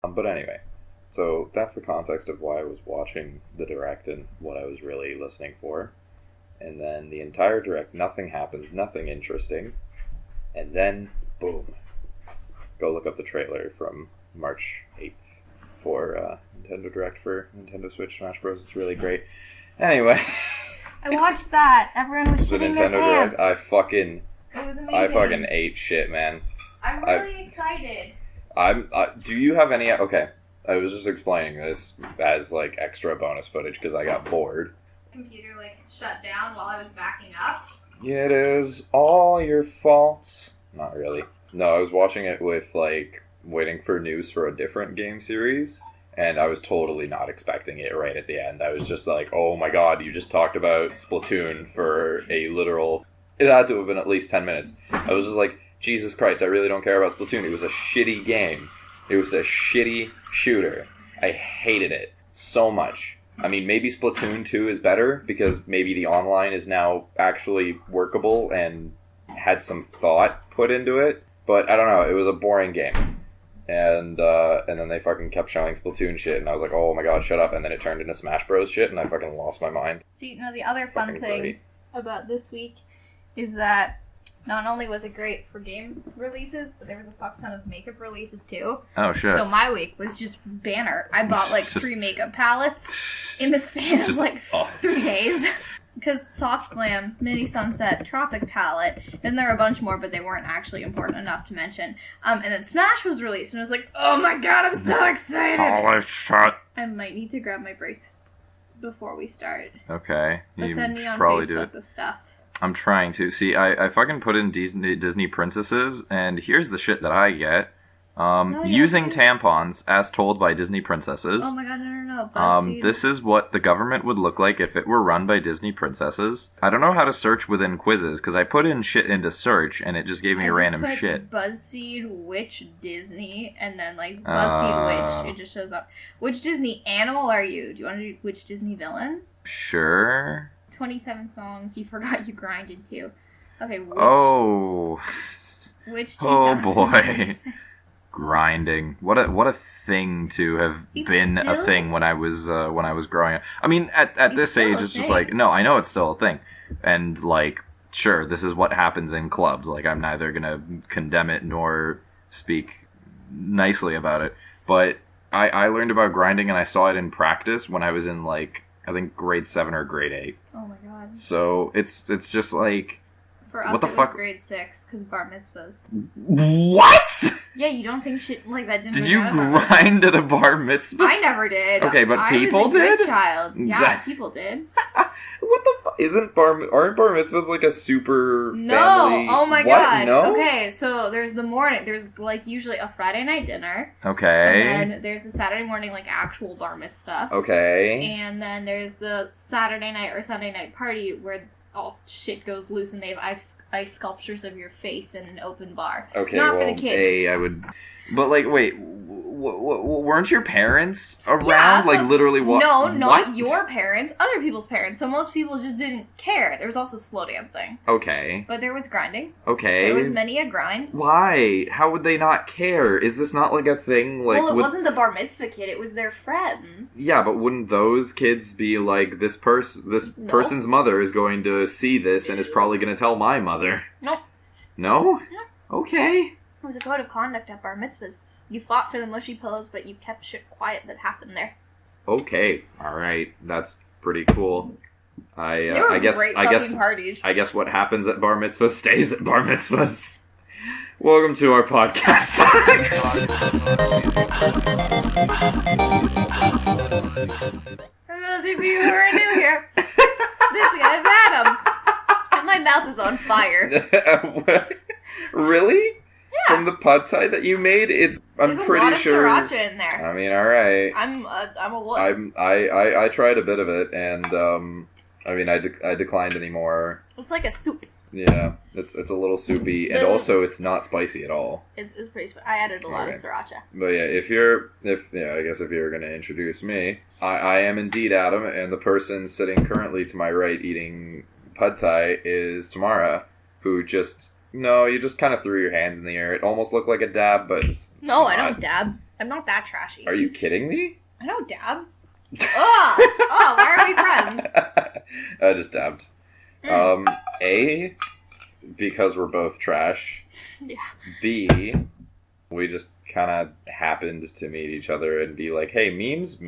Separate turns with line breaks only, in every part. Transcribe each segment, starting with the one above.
But anyway, so that's the context of why I was watching the direct and what I was really listening for. And then the entire direct, nothing happens, nothing interesting. And then, boom. Go look up the trailer from March 8th for Nintendo Direct for Nintendo Switch Smash Bros. It's really great. Anyway.
I watched that. Everyone was
The
shitting
Nintendo
their pants.
Direct,
It was amazing.
I fucking ate shit, man.
I'm really excited.
Do you have any... Okay, I was just explaining this as, like, extra bonus footage because I got bored.
Computer, like, shut down while I was backing up.
It is all your fault. Not really. No, I was watching it with, like, waiting for news for a different game series, and I was totally not expecting it right at the end. I was just like, oh my god, you just talked about Splatoon for a literal... It had to have been at least 10 minutes. I was just like, Jesus Christ, I really don't care about Splatoon. It was a shitty game. It was a shitty shooter. I hated it so much. I mean, maybe Splatoon 2 is better, because maybe the online is now actually workable and had some thought put into it. But I don't know, it was a boring game. And then they fucking kept showing Splatoon shit, and I was like, oh my god, shut up. And then it turned into Smash Bros. Shit, and I fucking lost my mind.
See, now the other fun
Fucking
thing
great.
about this week is that not only was it great for game releases, but there was a fuck ton of makeup releases too.
Oh, shit.
So my week was just banner. I bought like 3 makeup palettes in the span of like 3 days. Because Soft Glam, Mini Sunset, Tropic palette, and there are a bunch more, but they weren't actually important enough to mention. And then Smash was released, and I was like, oh my god, I'm so excited!
Holy shit.
I might need to grab my braces before we start.
Okay.
But
You
send me
should
on
probably do
Facebook
it.
the stuff.
I'm trying to. See, I fucking put in Disney princesses, and here's the shit that I get. Using tampons, as told by Disney princesses.
Oh my god, no. Buzzfeed.
This is what the government would look like if it were run by Disney princesses. I don't know how to search within quizzes, because I put in shit into search, and it just gave me random shit.
Buzzfeed, which Disney, and then like Buzzfeed, which, it just shows up. Which Disney animal are you? Do you want to do which Disney villain?
Sure.
27 songs you forgot you grinded to. Okay, which...
Oh.
Which
Oh boy. Grinding. What a thing to have been a thing when I was growing up. I mean, at this age, it's just like, no, I know it's still a thing. And, like, sure, this is what happens in clubs. Like, I'm neither gonna condemn it nor speak nicely about it. But I learned about grinding and I saw it in practice when I was in, like, I think grade 7 or grade 8.
Oh my god.
So it's just like...
For us,
what the
it
fuck?
was grade 6, because bar mitzvahs.
What?!
Yeah, you don't think shit like that didn't
Did
really
you
matter?
grind at a bar mitzvah?
I never did.
Okay, but people
I was a
did?
good child. Yeah,
Exactly.
people did.
What the fuck? Aren't bar mitzvahs like a super
No!
family...
Oh my
What?
god.
No?
Okay, so there's the morning. There's like usually a Friday night dinner.
Okay.
And then there's the Saturday morning like actual bar mitzvah.
Okay.
And then there's the Saturday night or Sunday night party where all shit goes loose and they have ice sculptures of your face in an open bar.
Okay,
Not
well,
for the kids.
I would... But, like, wait, weren't your parents around?
Yeah,
like, literally what?
No, not
what?
your parents, other people's parents. So most people just didn't care. There was also slow dancing.
Okay.
But there was grinding.
Okay.
There was many a grinds.
Why? How would they not care? Is this not, like, a thing, like...
Well, it wasn't the bar mitzvah kid, it was their friends.
Yeah, but wouldn't those kids be like, this person's mother is going to see this and is probably going to tell my mother?
Nope.
No?
Yeah.
Okay.
It was a code of conduct at bar mitzvahs. You fought for the mushy pillows, but you kept shit quiet that happened there.
Okay. Alright. That's pretty cool.
They were great fucking parties.
I guess what happens at bar mitzvahs stays at bar mitzvahs. Welcome to our podcast.
For those of you who are new here, this guy's Adam. And my mouth is on fire.
Really?
Yeah.
From the pad thai that you made, I'm
There's
pretty sure.
a lot of sriracha in there.
I mean, all right.
I'm a wuss.
I tried a bit of it, and I mean, I declined anymore.
It's like a soup.
Yeah, it's a little soupy, and also it's not spicy at all.
It's pretty. I added a lot of sriracha.
But yeah, I guess if you're gonna introduce me, I am indeed Adam, and the person sitting currently to my right eating pad thai is Tamara, who just. No, you just kind of threw your hands in the air. It almost looked like a dab, but it's
No,
not.
I don't dab. I'm not that trashy.
Are you kidding me?
I don't dab. Oh, why are we friends?
I just dabbed. A, because we're both trash.
Yeah.
B, we just kind of happened to meet each other and be like, hey, memes.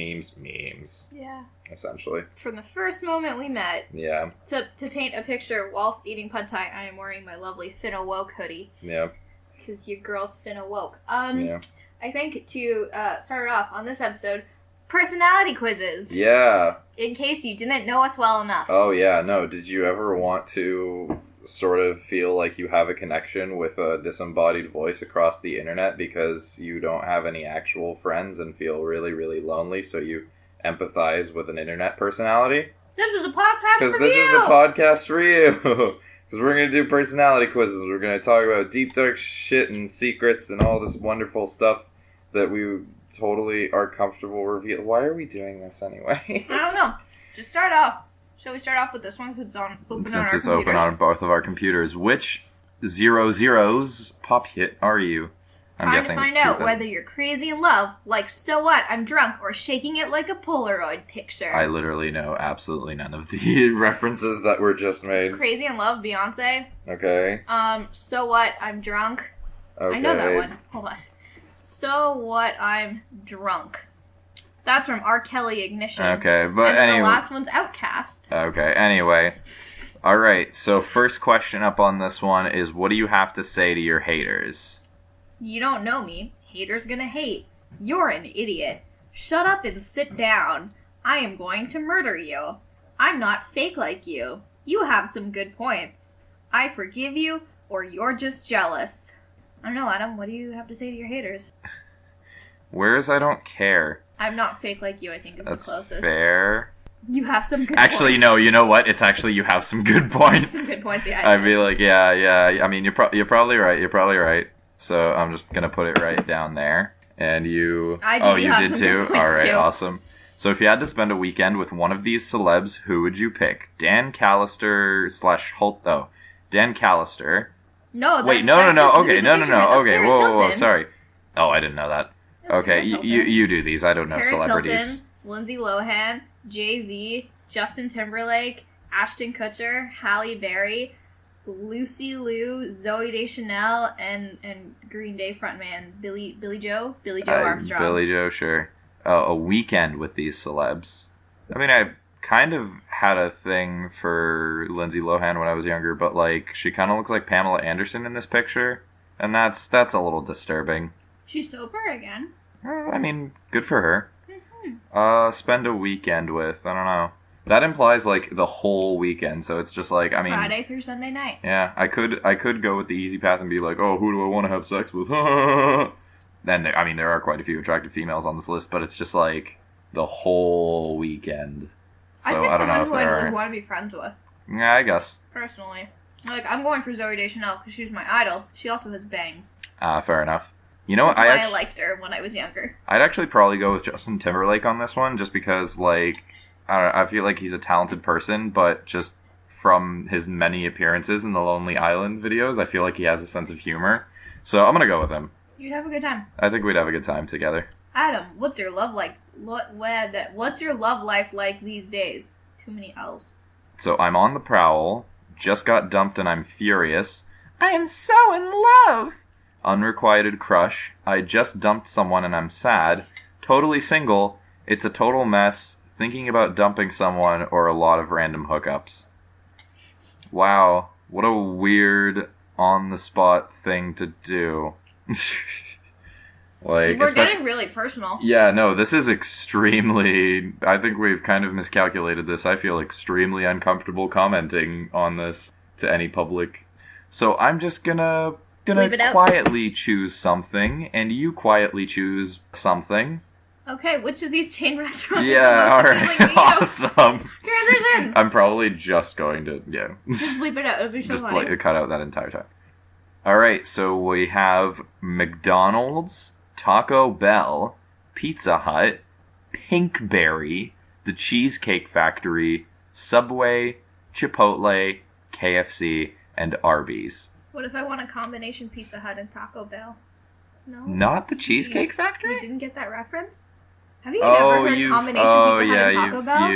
Yeah.
Essentially.
From the first moment we met.
Yeah.
To paint a picture, whilst eating pad thai, I am wearing my lovely Finna Woke hoodie.
Yeah.
Because your girl's Finna Woke.
Yeah.
I think to start it off on this episode, personality quizzes.
Yeah.
In case you didn't know us well enough.
Oh, yeah. No, did you ever want to sort of feel like you have a connection with a disembodied voice across the internet because you don't have any actual friends and feel really, really lonely, so you empathize with an internet personality?
This is a podcast for you!
Because this is the podcast for you! Because we're going to do personality quizzes. We're going to talk about deep, dark shit and secrets and all this wonderful stuff that we totally are comfortable revealing. Why are we doing this anyway?
I don't know. Just start off. Shall we start off with this one since it's open on our computers?
Since it's open on both of our computers. Which 00s pop hit are you? I'm guessing
to find out whether you're crazy in love, like So What, I'm Drunk, or shaking it like a Polaroid picture.
I literally know absolutely none of the references that were just made.
Crazy in Love, Beyonce.
Okay.
So What, I'm Drunk.
Okay.
I know that one. Hold on. So What, I'm Drunk. That's from R. Kelly Ignition.
Okay, but
and
anyway.
the last one's Outcast.
Okay, anyway. Alright, so first question up on this one is, what do you have to say to your haters?
You don't know me. Haters gonna hate. You're an idiot. Shut up and sit down. I am going to murder you. I'm not fake like you. You have some good points. I forgive you, or you're just jealous. I don't know, Adam. What do you have to say to your haters?
Where's I don't care?
I'm not fake like you, I think is
That's
the closest.
Fair.
You have some good
Actually,
points.
no, you know what? It's actually you have some good points.
Some good points, yeah.
I'd be like, yeah. I mean, you're probably right. So I'm just going to put it right down there. And you... you did too? Alright, awesome. So if you had to spend a weekend with one of these celebs, who would you pick? Dan Callister / Holt... Oh, Dan Callister.
No,
wait, no. Okay, no. Okay, whoa, sorry. Oh, I didn't know that. Okay, you do these. I don't know
Paris
celebrities.
Hilton, Lindsay Lohan, Jay-Z, Justin Timberlake, Ashton Kutcher, Halle Berry, Lucy Liu, Zooey Deschanel, and Green Day frontman Billy Joe Armstrong.
Billy Joe, sure. A weekend with these celebs. I mean, I kind of had a thing for Lindsay Lohan when I was younger, but like she kind of looks like Pamela Anderson in this picture, and that's a little disturbing.
She's sober again.
I mean, good for her. Mm-hmm. Spend a weekend with, I don't know. That implies like the whole weekend, so it's just like, I mean,
Friday through Sunday night.
Yeah, I could go with the easy path and be like, oh, who do I want to have sex with? Then there are quite a few attractive females on this list, but it's just like the whole weekend. So I don't know if
who
there
I
are.
really want to be friends with.
Yeah, I guess.
Personally, like I'm going for Zooey Deschanel because she's my idol. She also has bangs.
Fair enough. You know what?
I liked her when I was younger.
I'd actually probably go with Justin Timberlake on this one, just because like. I feel like he's a talented person, but just from his many appearances in the Lonely Island videos, I feel like he has a sense of humor. So I'm gonna go with him.
You'd have a good time.
I think we'd have a good time together.
Adam, what's your love like? What's your love life like these days? Too many L's.
So I'm on the prowl. Just got dumped and I'm furious. I am so in love. Unrequited crush. I just dumped someone and I'm sad. Totally single. It's a total mess. Thinking about dumping someone, or a lot of random hookups. Wow, what a weird on-the-spot thing to do.
Like, we're getting really personal.
Yeah, no, this is extremely... I think we've kind of miscalculated this. I feel extremely uncomfortable commenting on this to any public. So I'm just gonna quietly choose something, and you quietly choose something.
Okay, which of these chain restaurants
are the most appealing? Awesome.
Transitions!
I'm probably just going to,
Just bleep it out, it'll be so funny.
Just cut out that entire time. Alright, so we have McDonald's, Taco Bell, Pizza Hut, Pinkberry, The Cheesecake Factory, Subway, Chipotle, KFC, and Arby's.
What if I want a combination Pizza Hut and Taco Bell? No.
Not the Cheesecake Factory?
You didn't get that reference? Have you never heard combination pizza hut and Taco Bell?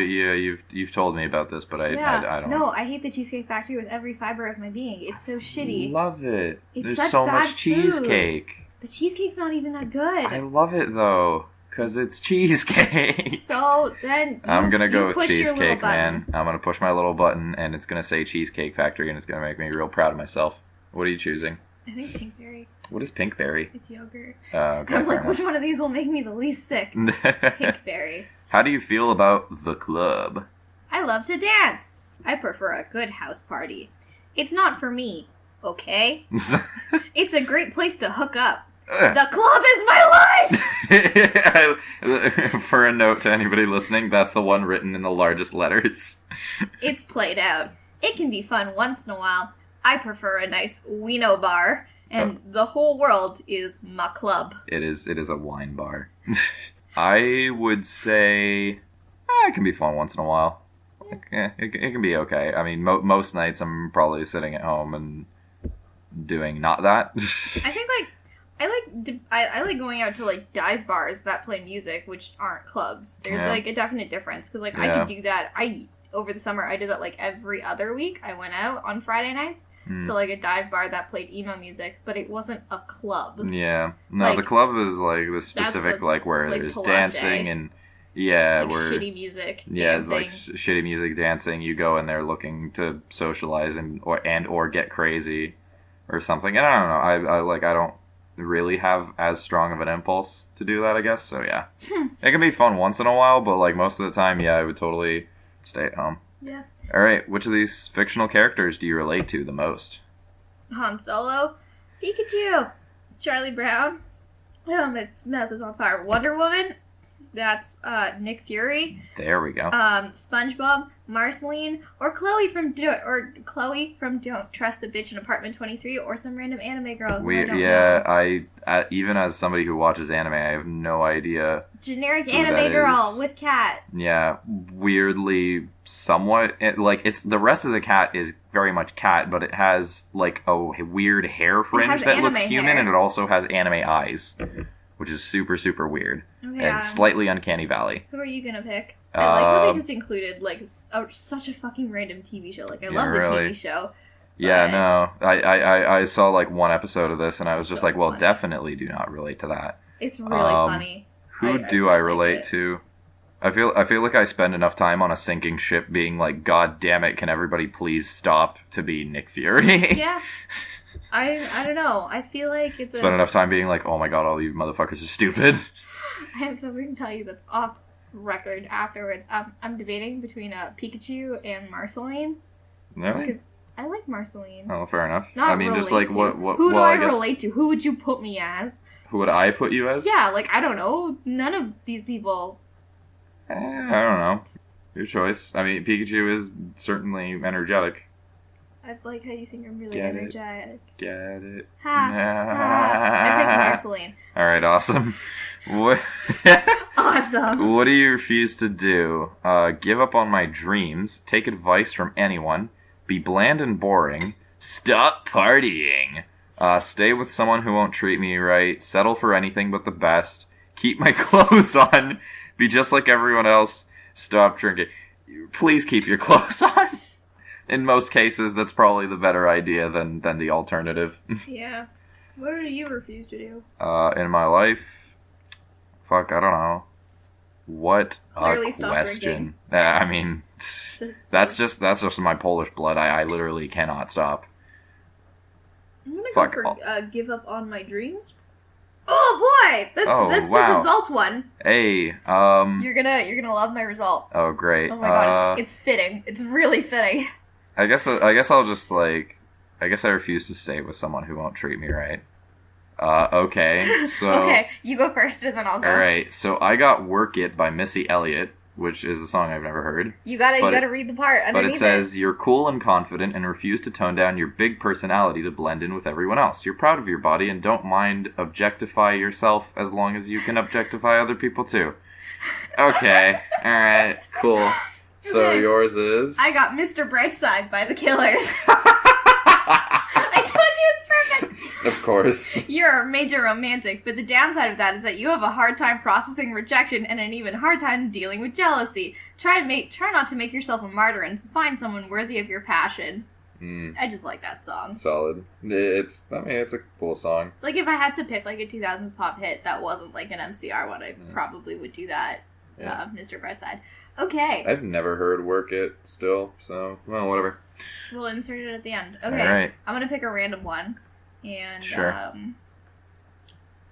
You've told me about this, but I don't.
No, I hate the Cheesecake Factory with every fiber of my being. It's so shitty.
Love it.
There's
so much cheesecake.
Food. The cheesecake's not even that good.
I love it though, because it's cheesecake.
So then
I'm gonna go with cheesecake, man. I'm gonna push my little button, and it's gonna say Cheesecake Factory, and it's gonna make me real proud of myself. What are you choosing?
I think Pinkberry.
What is Pinkberry?
It's yogurt.
Okay,
I'm like, which one of these will make me the least sick? Pinkberry.
How do you feel about the club?
I love to dance. I prefer a good house party. It's not for me, okay? It's a great place to hook up. The club is my
life! For a note to anybody listening, that's the one written in the largest letters.
It's played out. It can be fun once in a while. I prefer a nice wino bar, and the whole world is my club.
It is a wine bar. I would say it can be fun once in a while. It can be okay. I mean, most nights I'm probably sitting at home and doing not that.
I think I like going out to like dive bars that play music, which aren't clubs. There's like a definite difference because I could do that. Over the summer I did that like every other week. I went out on Friday nights to like a dive bar that played emo music, but it wasn't a club.
Yeah, no, the club is like the specific like where there's dancing and where
shitty music.
Yeah,
dancing.
like shitty music, dancing. You go in there looking to socialize or get crazy or something. And I don't know. I don't really have as strong of an impulse to do that, I guess. So yeah, it can be fun once in a while, but like most of the time, I would totally stay at home.
Yeah.
All right, which of these fictional characters do you relate to the most?
Han Solo, Pikachu, Charlie Brown. Oh, my mouth is on fire. Wonder Woman. That's Nick Fury.
There we go.
SpongeBob, Marceline, or Chloe from Don't Trust the Bitch in Apartment 23, or some random anime girl.
I even as somebody who watches anime, I have no idea.
Generic anime girl with cat.
Yeah, weirdly, somewhat it's the rest of the cat is very much cat, but it has like a weird hair fringe that looks human, and it also has anime eyes, which is super, super weird.
Yeah.
And slightly uncanny valley.
Who are you gonna pick? I like how they just included such a fucking random TV show. Like I love the TV show.
Yeah, no, I saw like one episode of this, and I was just like, well, funny. Definitely do not relate to that.
It's really funny.
Who do I relate to? I feel like I spend enough time on a sinking ship being like, God damn it, can everybody please stop to be Nick Fury?
Yeah. I don't know. I feel like it's
spend enough time being like, oh my god, all you motherfuckers are stupid.
I have something to tell you that's off record afterwards. I'm debating between Pikachu and Marceline.
Really?
Because I like Marceline.
Oh, fair enough.
Not
just like
to.
what?
Who do I relate to? Who would you put me as?
Who would I put you as?
Yeah, I don't know. None of these people.
I don't know. Your choice. I mean, Pikachu is certainly energetic.
I like how you think I'm really energetic.
Get it.
Ha. I picked Marceline.
All right, awesome. What?
Awesome.
What do you refuse to do? Give up on my dreams. Take advice from anyone. Be bland and boring. Stop partying. Stay with someone who won't treat me right. Settle for anything but the best. Keep my clothes on. Be just like everyone else. Stop drinking. Please keep your clothes on. In most cases, that's probably the better idea than the alternative.
Yeah. What do you refuse to do?
In my life, I don't know. What
Clearly
a
question.
I mean, that's just my Polish blood. I literally cannot stop.
I'm gonna go for give up on my dreams. Oh boy, that's wow. The result one.
Hey,
you're gonna love my result.
Oh great.
Oh my god, it's fitting. It's really fitting.
I guess I'll just I refuse to stay with someone who won't treat me right. Okay, so
okay, you go first and then I'll go.
All right, so I got "Work It" by Missy Elliott, which is a song I've never heard.
You gotta read the part underneath.
But it says, "You're cool and confident and refuse to tone down your big personality to blend in with everyone else. You're proud of your body and don't mind objectify yourself as long as you can objectify other people too." Okay, all right, cool. So yours is?
I got Mr. Brightside by The Killers. I told you it's perfect.
Of course.
You're a major romantic, but the downside of that is that you have a hard time processing rejection and an even hard time dealing with jealousy. Try not to make yourself a martyr and find someone worthy of your passion. I just like that song.
Solid. It's a cool song.
Like, if I had to pick, like, a 2000s pop hit that wasn't, like, an MCR one, I probably would do that. Yeah. Mr. Brightside. Okay.
I've never heard Work It still, so, well, whatever.
We'll insert it at the end. Okay.
All right.
I'm going to pick a random one. And,
sure.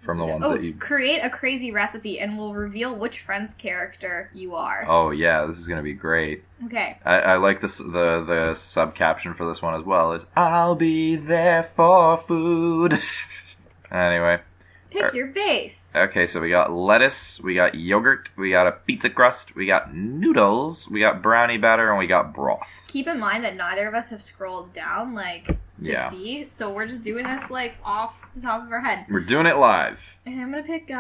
From the ones that you...
create a crazy recipe and we'll reveal which friend's character you are.
Oh, yeah, this is going to be great.
Okay.
I like this. The sub-caption for this one as well is, I'll be there for food. Anyway.
Pick your base.
Okay, so we got lettuce, we got yogurt, we got a pizza crust, we got noodles, we got brownie batter, and we got broth.
Keep in mind that neither of us have scrolled down, like, to see, so we're just doing this, like, off the top of our head.
We're doing it live.
And I'm gonna pick,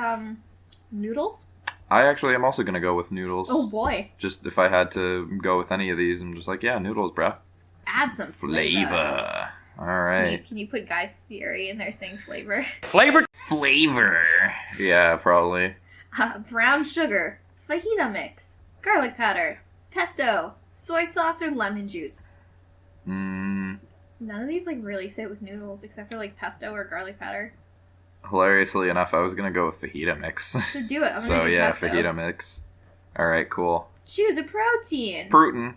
noodles.
I actually am also gonna go with noodles.
Oh, boy.
Just, if I had to go with any of these, I'm just like, yeah, noodles, bruh.
Add some flavor.
Alright.
Can you put Guy Fieri in there saying flavor?
Flavor! Yeah, probably.
Brown sugar, fajita mix, garlic powder, pesto, soy sauce, or lemon juice. None of these, like, really fit with noodles, except for, like, pesto or garlic powder.
Hilariously enough, I was gonna go with fajita mix.
So do it. I'm
so,
do
yeah,
pesto.
fajita mix. Alright, cool.
Choose a protein.
Protein.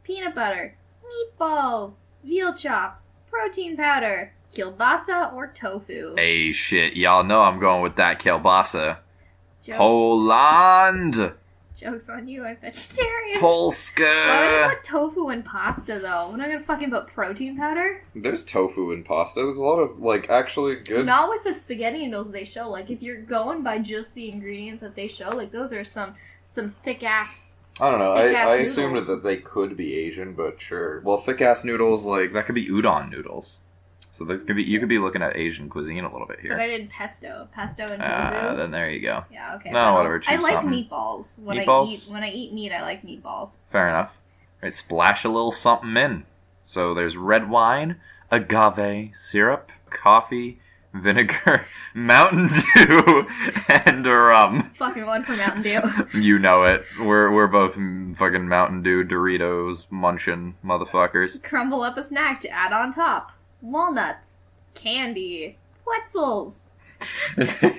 Peanut butter, meatballs, veal chop, protein powder, kielbasa, or tofu.
Hey, shit. Y'all know I'm going with that kielbasa. Poland!
Joke's on you, I'm vegetarian.
Polska!
Why would I put tofu in pasta, though? We're not gonna fucking put protein powder?
There's tofu in pasta. There's a lot of, like, actually good...
Not with the spaghetti noodles they show. Like, if you're going by just the ingredients that they show, like, those are some thick-ass...
I don't know. I assumed that they could be Asian, but sure. Well, thick-ass noodles, like, that could be udon noodles. So that could be, you could be looking at Asian cuisine a little bit here.
But I did pesto and tofu.
Then there you go.
Yeah, okay.
No, whatever.
I like
something.
Meatballs. When I eat meat, I like meatballs.
Fair enough. Right, splash a little something in. So there's red wine, agave syrup, coffee, vinegar, Mountain Dew, and rum.
Fucking one for Mountain Dew.
You know it. We're both fucking Mountain Dew Doritos munchin' motherfuckers.
Crumble up a snack to add on top. Walnuts, candy, pretzels, nacho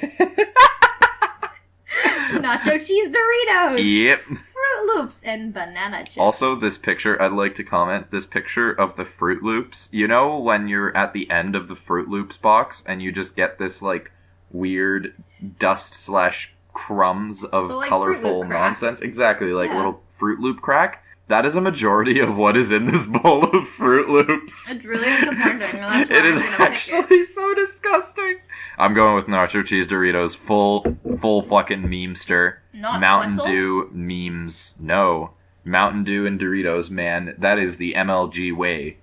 cheese Doritos.
Yep.
Fruit Loops and banana chips.
Also, this picture, I'd like to comment, this picture of the Fruit Loops, you know when you're at the end of the Fruit Loops box and you just get this, like, weird dust/crumbs of
like,
colorful nonsense? Exactly, like little Fruit Loop crack. That is a majority of what is in this bowl of Fruit Loops.
It's really disappointing.
It is actually so disgusting. I'm going with nacho cheese Doritos, full fucking memester.
Not
Mountain
pretzels?
Dew memes. No. Mountain Dew and Doritos, man. That is the MLG way.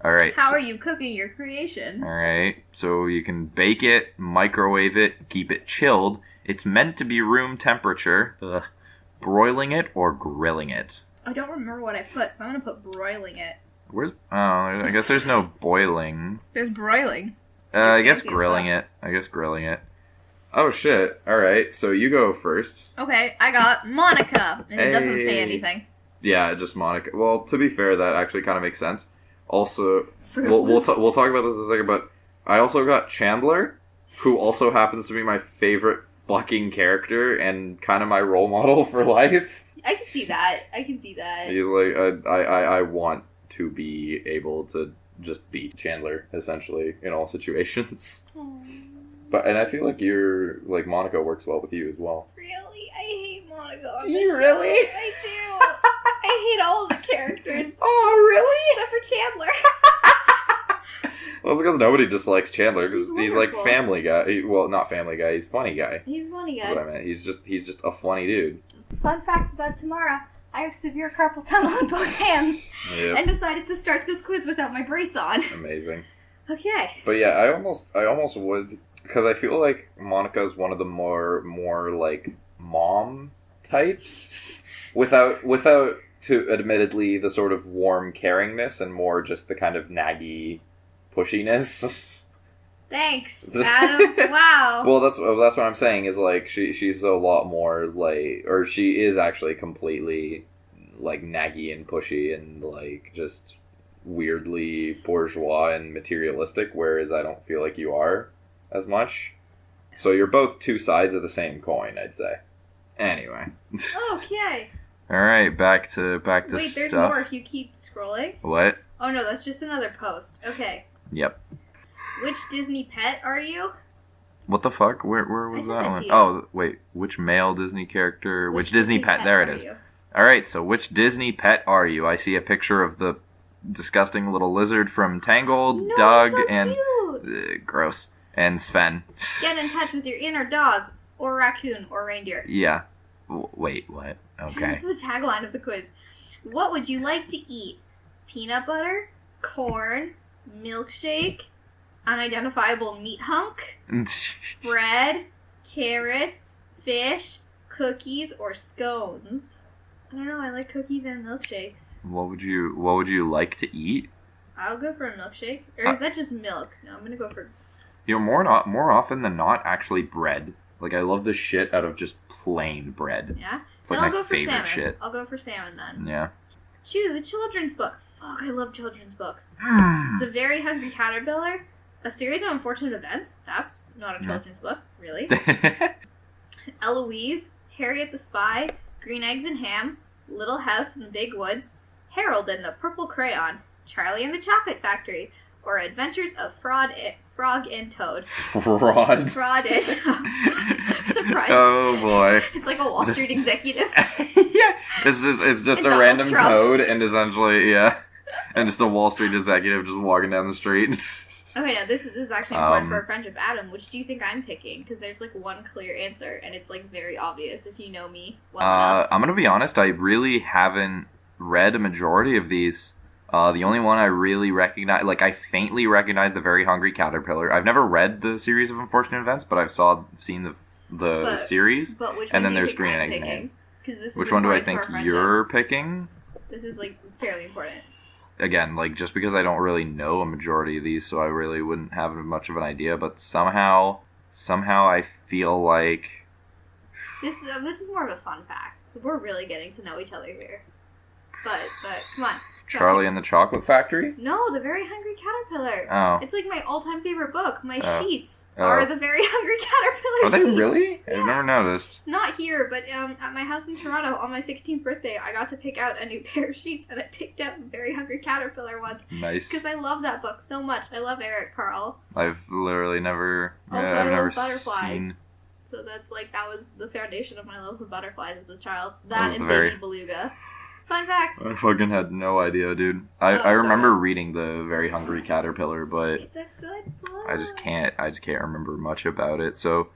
Alright.
How are you cooking your creation?
Alright. So you can bake it, microwave it, keep it chilled. It's meant to be room temperature. Ugh. Broiling it or grilling it.
I don't remember what I put, so I'm gonna put broiling it.
Where's... Oh, I guess there's no boiling.
There's broiling.
I guess grilling it. Oh, shit. Alright, so you go first.
Okay, I got Monica, and it doesn't say anything.
Yeah, just Monica. Well, to be fair, that actually kind of makes sense. Also, we'll talk about this in a second, but I also got Chandler, who also happens to be my favorite fucking character and kind of my role model for life.
I can see that.
He's like, I want to be able to just beat Chandler, essentially, in all situations. And I feel like Monica works well with you as well.
Really? I hate Monica on
Do you really?
I do. I hate all of the characters.
Oh, really?
Except for Chandler.
Well, it's because nobody dislikes Chandler, because he's like
wonderful.
Family Guy. Well, not Family Guy, he's Funny Guy.
He's funny
That's
guy.
what I meant. He's just a funny dude.
Fun facts about Tamara. I have severe carpal tunnel in both hands.
Yep.
And decided to start this quiz without my brace on.
Amazing.
Okay.
But yeah, I almost would, because I feel like Monica's one of the more like mom types, without to admittedly the sort of warm caringness and more just the kind of naggy pushiness.
Thanks, Adam. Wow.
Well, that's what I'm saying is, like, she's a lot more, like, or she is actually completely, like, naggy and pushy and, like, just weirdly bourgeois and materialistic, whereas I don't feel like you are as much. So you're both two sides of the same coin, I'd say. Anyway.
Okay.
All right, back to
Wait,
stuff.
there's more if you keep scrolling.
What?
Oh no, that's just another post. Okay.
Yep.
Which Disney pet are you?
What the fuck? Where was
I sent
that
that
one?
to you.
Oh, wait. Which male Disney character? Which Disney pet? There it is.
You?
All right, so which Disney pet are you? I see a picture of the disgusting little lizard from Tangled,
No,
Doug,
so
and
cute.
Gross, and Sven.
Get in touch with your inner dog, or raccoon, or reindeer.
Yeah. Wait, what? Okay.
This is the tagline of the quiz. What would you like to eat? Peanut butter, corn, milkshake, unidentifiable meat hunk, bread, carrots, fish, cookies, or scones? I don't know. I like cookies and milkshakes.
What would you like to eat?
I'll go for a milkshake. Or is that just milk? No, I'm gonna go for.
You know, more often than not, actually bread. Like, I love the shit out of just plain bread.
Yeah.
It's like
Then I'll
my
go for
favorite
salmon.
shit.
I'll go for salmon then.
Yeah.
Choose a children's book. Fuck, I love children's books. The Very Hungry Caterpillar. A Series of Unfortunate Events. That's not a children's book, really. Eloise, Harriet the Spy, Green Eggs and Ham, Little House in the Big Woods, Harold and the Purple Crayon, Charlie and the Chocolate Factory, or Adventures of Frog and Toad.
Fraud.
Fraud and Surprise.
Oh boy.
It's like a Wall Street executive.
Yeah. It's just a
Donald
random
Trump.
toad and essentially, yeah. And just a Wall Street executive just walking down the street.
Okay, now this is actually important for our friendship. Adam, which do you think I'm picking? Because there's like one clear answer, and it's like very obvious if you know me well enough.
I'm gonna be honest, I really haven't read a majority of these. The only one I really recognize, like I faintly recognize The Very Hungry Caterpillar. I've never read the Series of Unfortunate Events, but I've seen the series.
But which
and
one
then
do you
there's
think
Green
I'm
Eggs and
picking?
Ham.
'Cause this is
Which one do I
important
think
for our
you're picking?
This is like fairly important.
Again, like just because I don't really know a majority of these, so I really wouldn't have much of an idea. But somehow I feel like
This is more of a fun fact. We're really getting to know each other here. But come on.
Charlie and the Chocolate Factory.
No, The Very Hungry Caterpillar.
Oh,
It's like my all-time favorite book. My
Oh.
sheets
Oh.
are The Very Hungry Caterpillar.
are they
sheets.
really?
Yeah.
I've never noticed.
Not here, but at my house in Toronto on my 16th birthday, I got to pick out a new pair of sheets, and I picked out The Very Hungry Caterpillar ones
Nice.
because I love that book so much. I love Eric Carle.
I've literally never.
Also,
I've
I
never
love butterflies.
seen.
So that's like that was the foundation of my love of butterflies as a child.
That
That
was
and
very-
Baby Beluga. Fun facts.
I fucking had no idea, dude. I
it's
remember
okay.
reading The Very Hungry Caterpillar, but
It's a good book.
I just can't remember much about it. So,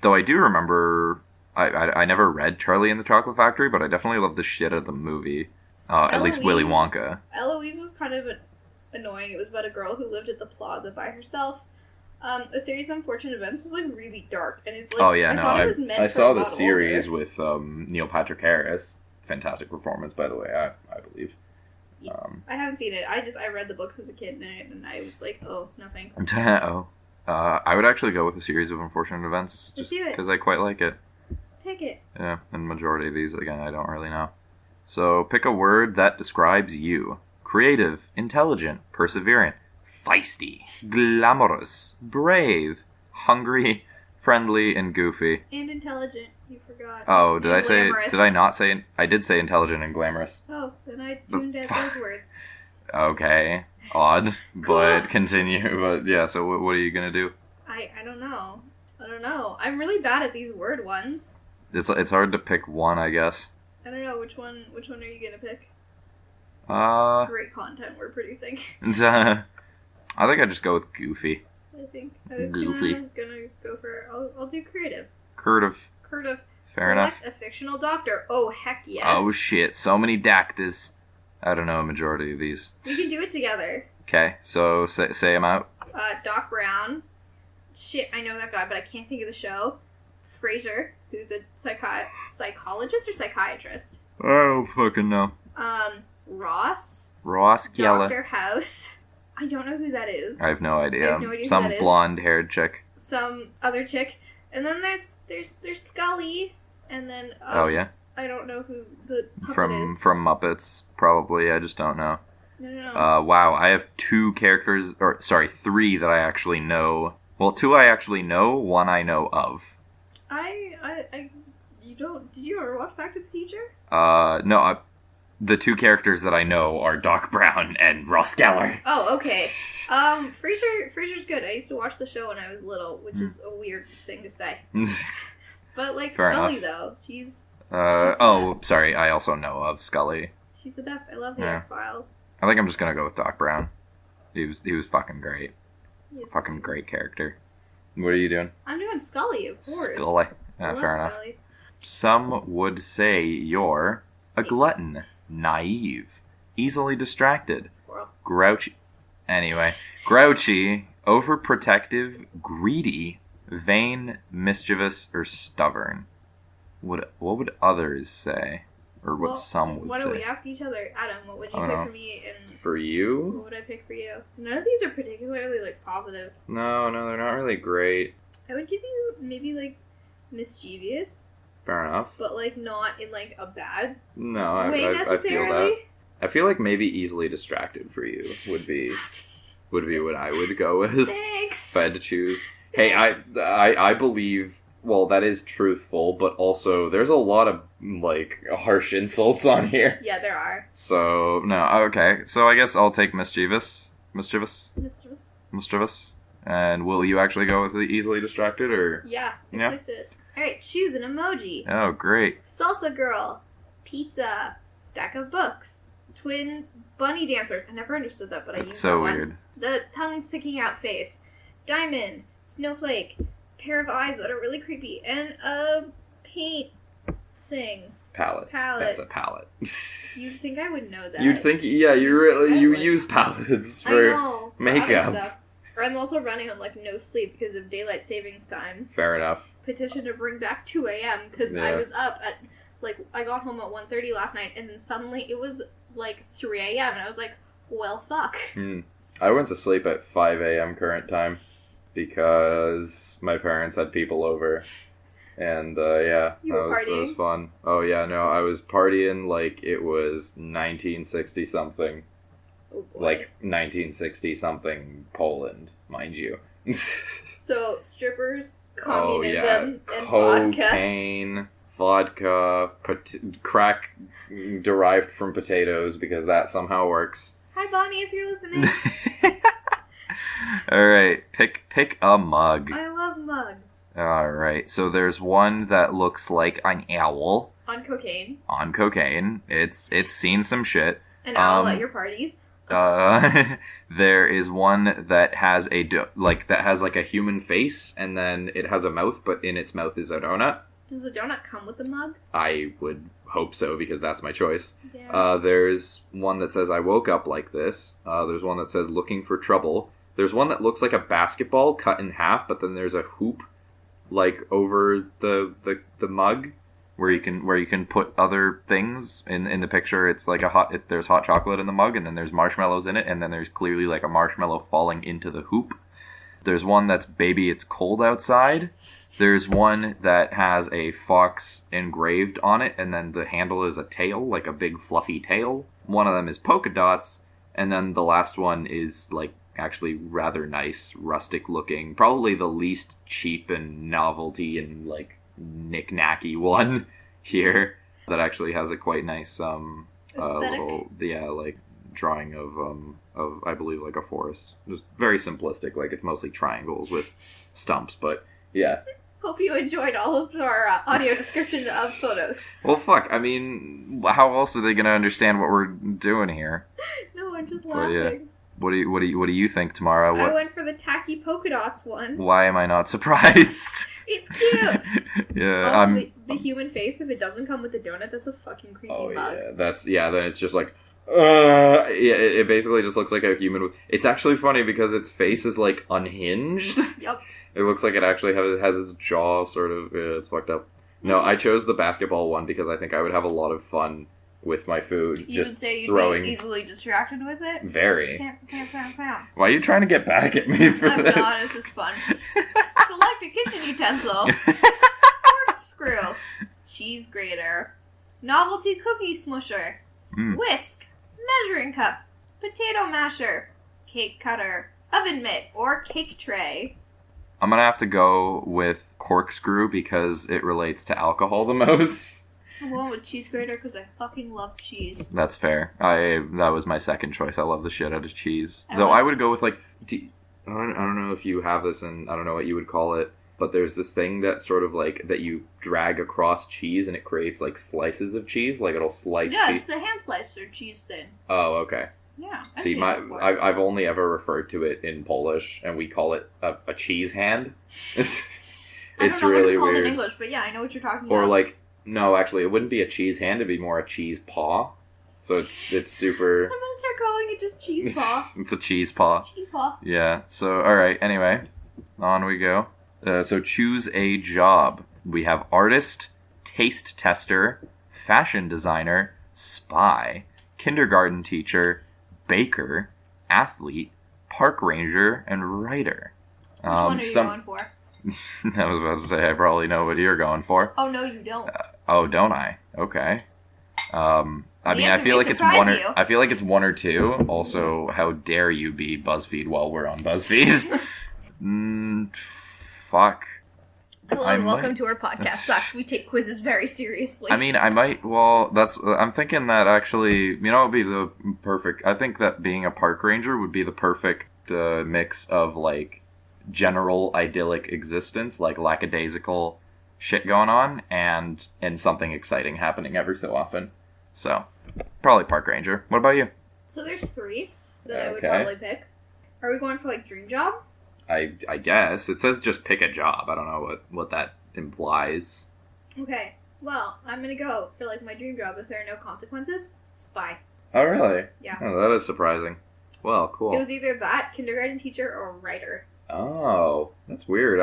though I do remember, I never read Charlie and the Chocolate Factory, but I definitely love the shit out of the movie. At least Willy
Eloise.
Wonka.
Eloise was kind of annoying. It was about a girl who lived at the plaza by herself. A Series of Unfortunate Events was like really dark, and it's like
Oh yeah,
I
no,
thought it was meant
I
for
saw
a
the
lot
series
older.
with Neil Patrick Harris. Fantastic performance, by the way. I believe.
Yes. I haven't seen it. I read the books as a kid, and I was like, oh no thanks.
Oh, I would actually go with a Series of Unfortunate Events
Let's
just
do it.
because I quite like it.
Pick it.
Yeah, and majority of these, again, I don't really know. So pick a word that describes you. Creative, intelligent, perseverant, feisty, glamorous, brave, hungry, friendly, and goofy.
And intelligent. You forgot.
Oh,
And glamorous.
did I not say, I did say intelligent and glamorous.
Oh, then I tuned out those words.
Okay, odd, but continue. But yeah, so what are you gonna do?
I don't know. I'm really bad at these word ones.
It's hard to pick one, I guess.
I don't know which one are you gonna pick? Great content we're producing.
I think I'd just go with goofy.
I think I was
Goofy.
gonna go for I'll do creative.
Curtive. Fair enough.
Select a fictional doctor. Oh heck yes.
Oh shit, so many doctors. I don't know a majority of these.
We can do it together.
Okay, so say them out.
Doc Brown. Shit, I know that guy, but I can't think of the show. Frasier, who's a psychologist or psychiatrist.
I don't fucking know.
Ross.
Ross Geller.
Dr. House. I don't know who that is.
I have no idea.
I have no idea
Some
who that is.
blonde-haired chick.
Some other chick. And then there's Scully. And then...
oh, yeah?
I don't know who the puppet
From
is.
Muppets, probably. I just don't know.
No.
Wow, I have 3 that I actually know. Well, 2 I actually know, 1 I know of.
You don't... Did you ever watch Back to the Future?
No, the 2 characters that I know are Doc Brown and Ross Geller.
Oh, okay. Frasier's good. I used to watch the show when I was little, which is a weird thing to say. But, like,
Fair
Scully,
enough.
though, she's...
sorry, I also know of Scully.
She's the best. I love the
Yeah.
X-Files.
I think I'm just gonna go with Doc Brown. He was fucking great.
Yes.
Fucking great character. What are you doing?
I'm doing Scully, of course.
Scully.
I love
Fair enough.
Scully.
Some would say you're a glutton, naive, easily distracted,
Squirrel.
grouchy, overprotective, greedy, vain, mischievous, or stubborn. What would others say? Or what some would
why
say?
don't we ask each other? Adam, what would you
I
pick
don't know.
for me? And
For you?
what would I pick for you? None of these are particularly, like, positive.
No, they're not really great.
I would give you maybe, like, mischievous,
Fair enough.
but, like, not in, like, a bad
No,
way
I feel that.
necessarily.
I feel like maybe easily distracted for you would be what I would go with
Thanks.
if I had to choose. Hey, I believe. Well, that is truthful, but also there's a lot of like harsh insults on here.
Yeah, there are.
So no, okay. So I guess I'll take mischievous.
Mischievous.
And will you actually go with the easily distracted, or?
Yeah, I
Yeah.
picked it. Alright, choose an emoji.
Oh, great.
Salsa girl. Pizza. Stack of books. Twin bunny dancers. I never understood that, but I
That's
used
so
that one.
weird.
The tongue sticking out face. Diamond. Snowflake. Pair of eyes that are really creepy. And a paint thing.
Palette. That's a palette.
You'd think I would know that.
You'd think, yeah, you use palettes
I
for
know. for
makeup.
other stuff. I'm also running on like no sleep because of daylight savings time.
Fair enough.
Petition to bring back 2 a.m. because I
Yeah.
was up at I got home at 1:30 last night and then suddenly it was like 3 a.m. and I was like, well, fuck.
I went to sleep at 5 a.m. current time because my parents had people over. And, yeah,
You were
that was
partying?
fun. Oh, yeah, no, I was partying like it was 1960-something.
Oh, boy.
Like 1960-something Poland, mind you.
So, strippers,
Oh, yeah.
communism, and vodka.
Cocaine, vodka, crack derived from potatoes because that somehow works.
Hi, Bonnie, if you're listening.
Alright, pick a mug.
I love mugs.
Alright, so there's one that looks like an owl
On cocaine.
on cocaine. It's seen some shit.
An owl at your parties.
There is one that has a human face, and then it has a mouth, but in its mouth is a donut.
Does the donut come with the mug?
I would hope so, because that's my choice.
Yeah.
There's one that says, I woke up like this. There's one that says, looking for trouble. There's one that looks like a basketball cut in half, but then there's a hoop, like, over the mug, where you can put other things in the picture. It's like there's hot chocolate in the mug, and then there's marshmallows in it, and then there's clearly like a marshmallow falling into the hoop. There's one that's baby, it's cold outside. There's one that has a fox engraved on it, and then the handle is a tail, like a big fluffy tail. One of them is polka dots, and then the last one is like actually rather nice, rustic looking, probably the least cheap and novelty and like knick-knacky one here, that actually has a quite nice little like drawing of I believe like a forest. Just very simplistic, like it's mostly triangles with stumps, but yeah.
Hope you enjoyed all of our audio descriptions of photos.
Well, fuck. I mean, how else are they gonna understand what we're doing here?
No, I'm just
But,
laughing.
yeah. What do you think, Tamara?
I went for the tacky polka dots one.
Why am I not surprised?
It's cute.
Yeah,
Also, the human face, if it doesn't come with the donut, that's a fucking creepy mug.
Then it's just like, it basically just looks like a human. It's actually funny because its face is like unhinged.
Yep.
It looks like it actually has its jaw sort of. It's fucked up. No, I chose the basketball one because I think I would have a lot of fun with my food.
You
just
would say you'd
throwing...
be easily distracted with it?
Very.
Pam.
Why are you trying to get back at me for
I'm
this?
not, this is fun. Select a kitchen utensil. Corkscrew. Cheese grater. Novelty cookie smusher. Whisk. Measuring cup. Potato masher. Cake cutter. Oven mitt or cake tray.
I'm going to have to go with corkscrew because it relates to alcohol the most.
I'm going with cheese grater because I fucking love cheese.
That's fair. That was my second choice. I love the shit out of cheese. I would go with like... I don't know if you have this and I don't know what you would call it, but there's this thing that sort of like that you drag across cheese and it creates like slices of cheese. Like it'll slice cheese.
Yeah, it's the hand slicer cheese thing.
Oh, okay.
Yeah.
See, I've only ever referred to it in Polish, and we call it a cheese hand. It's
I don't know
really
what it's called
weird.
in English, but yeah, I know what you're talking about.
Or like, no, actually, it wouldn't be a cheese hand; it'd be more a cheese paw. So it's super.
I'm gonna start calling it just cheese paw.
It's a cheese paw.
Cheese paw.
Yeah. So all right. Anyway, on we go. So choose a job. We have artist, taste tester, fashion designer, spy, kindergarten teacher, baker, athlete, park ranger, and writer.
Which one are you going for?
I was about to say, I probably know what you're going for.
Oh, no, you don't.
Oh, don't I? Okay. I mean, I
answer
feel
may
like it's
surprise
one or
you.
I feel like it's one or two. Also, how dare you be Buzzfeed while we're on Buzzfeed? Fuck.
Hello and welcome to our podcast. Sucks. We take quizzes very seriously.
I mean, I might. Well, I'm thinking that actually, you know, it would be the perfect. I think that being a park ranger would be the perfect mix of like general idyllic existence, like lackadaisical shit going on, and something exciting happening every so often. So, probably park ranger. What about you?
So there's three that I would probably pick. Are we going for like dream job?
I guess it says just pick a job. I don't know what that implies.
Okay. Well, I'm gonna go for like my dream job if there are no consequences. Spy.
Oh really?
Yeah.
Oh, that is surprising. Well, cool.
It was either that, kindergarten teacher, or writer.
Oh, that's weird.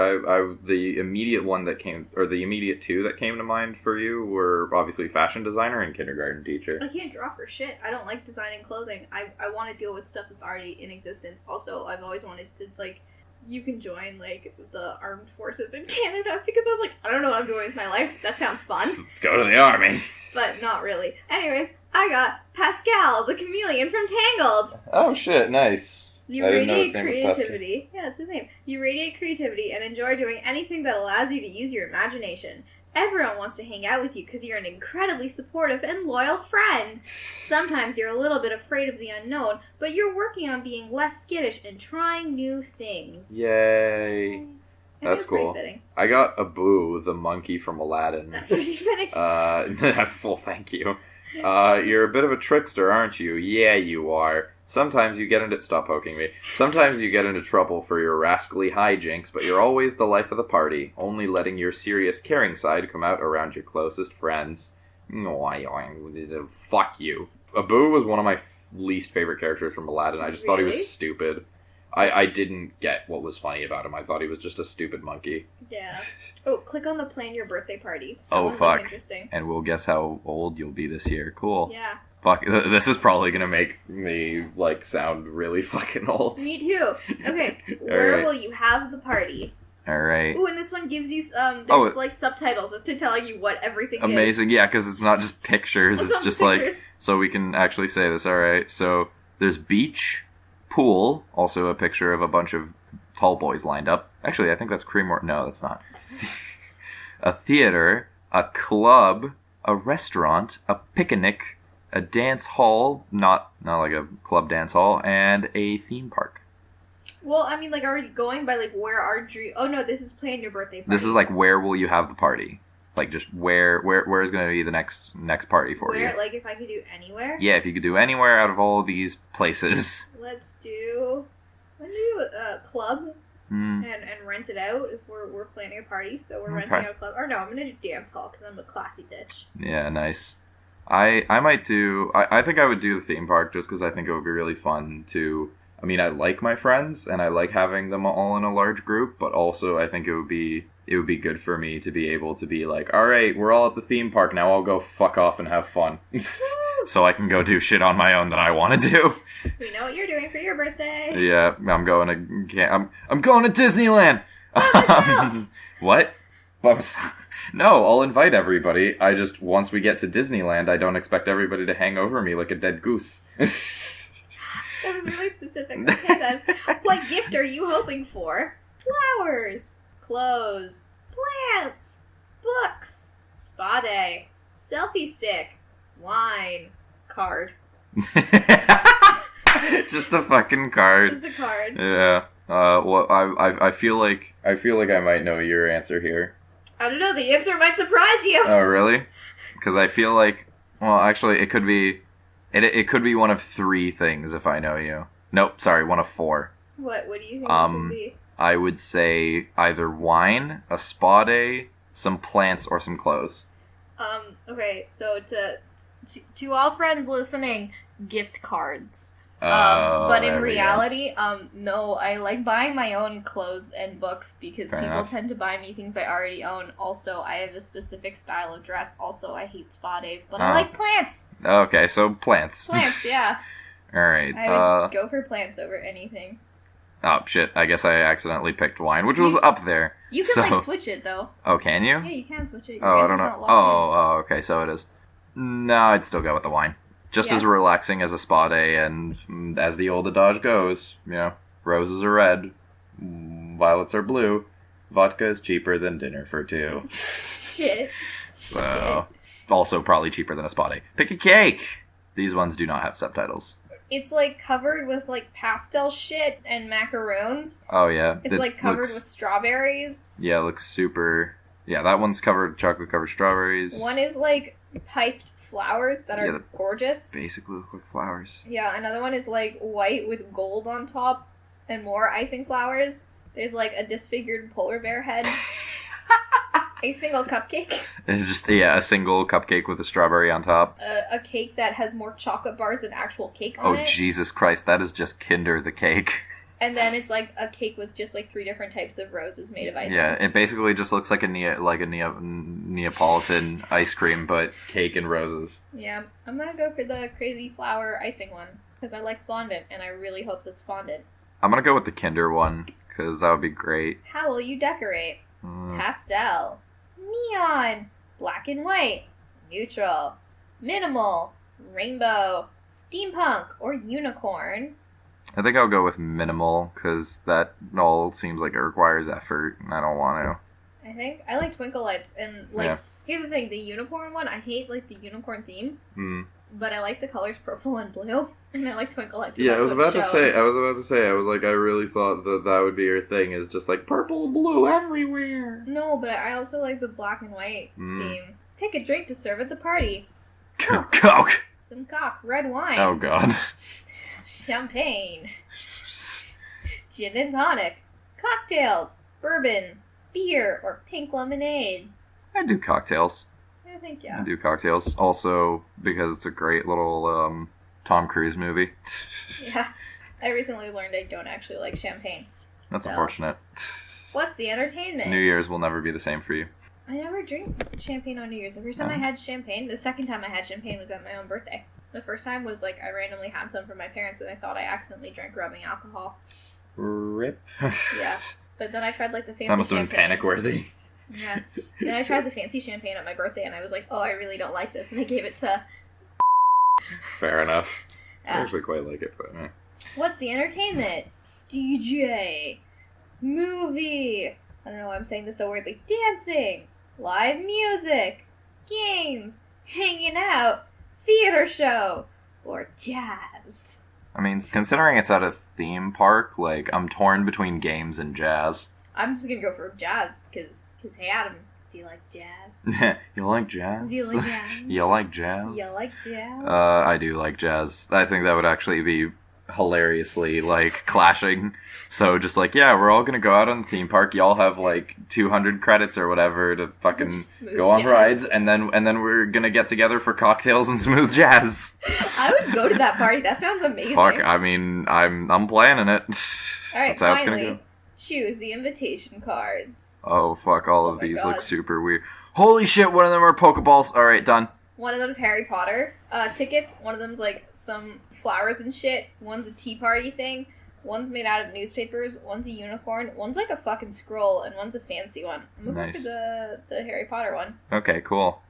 The immediate one that came, or the immediate two that came to mind for you were obviously fashion designer and kindergarten teacher.
I can't draw for shit. I don't like designing clothing. I want to deal with stuff that's already in existence. Also, I've always wanted to, like, you can join, like, the armed forces in Canada, because I was like, I don't know what I'm doing with my life. That sounds fun.
Let's go to the army.
But not really. Anyways, I got Pascal, the chameleon from Tangled.
Oh shit, nice.
You radiate creativity. Yeah, it's his name. You radiate creativity and enjoy doing anything that allows you to use your imagination. Everyone wants to hang out with you because you're an incredibly supportive and loyal friend. Sometimes you're a little bit afraid of the unknown, but you're working on being less skittish and trying new things.
Yay. That's cool. I got Abu, the monkey from Aladdin.
That's pretty fitting.
Well, thank you. You're a bit of a trickster, aren't you? Yeah, you are. Sometimes you get into... Stop poking me. Sometimes you get into trouble for your rascally hijinks, but you're always the life of the party, only letting your serious, caring side come out around your closest friends. Fuck you. Abu was one of my least favorite characters from Aladdin. I just thought he was stupid. I didn't get what was funny about him. I thought he was just a stupid monkey.
Yeah. Oh, click on the plan your birthday party.
Oh, fuck. And we'll guess how old you'll be this year. Cool.
Yeah.
Fuck, this is probably gonna make me, like, sound really fucking old.
Me too. Okay, where will you have the party?
Alright.
Ooh, and this one gives you, there's, like, subtitles as to telling you what everything is.
Amazing, yeah, because it's not just pictures, it's just,
pictures.
Like, so we can actually say this, alright. So, there's beach, pool, also a picture of a bunch of tall boys lined up. Actually, I think that's Creamore. No, that's not. A theater, a club, a restaurant, a picnic, a dance hall, not like a club dance hall, and a theme park.
Well, I mean, like, already going by, like, where our dream... Oh, no, this is plan your birthday party.
This is, like, where will you have the party? Like, just where is going to be the next party for you?
Where, like, if I could do anywhere?
Yeah, if you could do anywhere out of all these places.
Let's do... I'm going to do a club and rent it out if we're planning a party. So we're renting out a club. Or no, I'm going to do dance hall because I'm a classy bitch.
Yeah, nice. I might do... I think I would do the theme park just because I think it would be really fun to... I mean, I like my friends, and I like having them all in a large group, but also I think it would be good for me to be able to be like, all right, we're all at the theme park, now I'll go fuck off and have fun. so I can go do shit on my own that I want to do.
We know what you're doing for your birthday.
Yeah, I'm going to Disneyland. What? No, I'll invite everybody. I just, once we get to Disneyland, I don't expect everybody to hang over me like a dead goose.
That was really specific. Okay, then. What gift are you hoping for? Flowers, clothes, plants, books, spa day, selfie stick, wine, card.
Just a fucking card.
Just a card.
Yeah. Well, I feel like I might know your answer here.
I don't know. The answer might surprise you.
Oh, really? Because I feel like, well, actually, it could be, it could be one of 3 things if I know you. Nope, sorry, one of 4.
What do you think this would be?
I would say either wine, a spa day, some plants, or some clothes.
Okay, so to all friends listening, gift cards. But in reality, no, I like buying my own clothes and books because people tend to buy me things I already own. Also, I have a specific style of dress. Also, I hate spa days, but I like plants.
Okay, so plants.
Plants, yeah.
Alright.
I would go for plants over anything.
Oh, shit. I guess I accidentally picked wine, which was up there.
You can, switch it, though.
Oh, can you?
Yeah, you can switch it.
I don't know. Oh, okay, so it is. No, I'd still go with the wine. Just as relaxing as a spa day, and as the old adage goes, roses are red, violets are blue, vodka is cheaper than dinner for 2.
Shit.
So, also probably cheaper than a spa day. Pick a cake! These ones do not have subtitles.
It's, covered with, pastel shit and macaroons.
Oh, yeah.
It's, covered with strawberries.
Yeah, it looks super... Yeah, that one's chocolate-covered strawberries.
One is, piped flowers that are gorgeous.
Basically look like flowers.
Yeah, another one is, white with gold on top and more icing flowers. There's, a disfigured polar bear head. A single cupcake.
It's just, a single cupcake with a strawberry on top.
A cake that has more chocolate bars than actual cake on it.
Oh, Jesus Christ, that is just Kinder the cake.
And then it's, a cake with just, 3 different types of roses made of icing.
Yeah, it basically just looks like a Neapolitan ice cream, but cake and roses.
Yeah, I'm gonna go for the crazy flower icing one, because I like fondant, and I really hope that's fondant.
I'm gonna go with the Kinder one, because that would be great.
How will you decorate? Pastel, neon, black and white, neutral, minimal, rainbow, steampunk, or unicorn.
I think I'll go with minimal, because that all seems like it requires effort, and I don't want
to. I like twinkle lights, and, here's the thing, the unicorn one, I hate, the unicorn theme, but I like the colors purple and blue, and I like twinkle lights.
Yeah, I was about to say, I really thought that would be your thing, is just, purple and blue everywhere.
No, but I also like the black and white theme. Pick a drink to serve at the party.
Coke!
Some cock, red wine.
Oh, God.
Champagne, gin and tonic, cocktails, bourbon, beer, or pink lemonade.
I do cocktails.
I think, yeah.
I do cocktails. Also, because it's a great little Tom Cruise movie.
Yeah. I recently learned I don't actually like champagne.
That's unfortunate.
What's the entertainment?
New Year's will never be the same for you.
I never drink champagne on New Year's. The first time I had champagne, the second time I had champagne was at my own birthday. The first time was, I randomly had some from my parents and I thought I accidentally drank rubbing alcohol.
Rip.
Yeah. But then I tried, the fancy champagne.
That must have been panic-worthy.
Yeah. Then I tried the fancy champagne at my birthday and I was like, oh, I really don't like this. And I gave it to...
Fair enough. I actually quite like it, but...
What's the entertainment? DJ. Movie. I don't know why I'm saying this so weirdly. Dancing. Live music. Games. Hanging out. Theater show, or jazz.
I mean, considering it's at a theme park, I'm torn between games and jazz.
I'm just gonna go for jazz, because hey Adam, do you like jazz?
You like jazz?
Do you like jazz?
You like jazz?
You like jazz?
I do like jazz. I think that would actually be hilariously, clashing. So just we're all gonna go out on the theme park. Y'all have 200 credits or whatever to fucking go on rides, and then we're gonna get together for cocktails and smooth jazz.
I would go to that party. That sounds amazing.
Fuck, I mean, I'm planning it.
Alright,
that's how it's gonna go.
Choose the invitation cards.
Oh fuck, all of these look super weird. Holy shit, one of them are Pokeballs. Alright, done.
One of them's Harry Potter tickets. One of them's like some flowers and shit. One's a tea party thing. One's made out of newspapers. One's a unicorn. One's like a fucking scroll, and one's a fancy one. I'm gonna go for the Harry Potter one.
Okay, cool.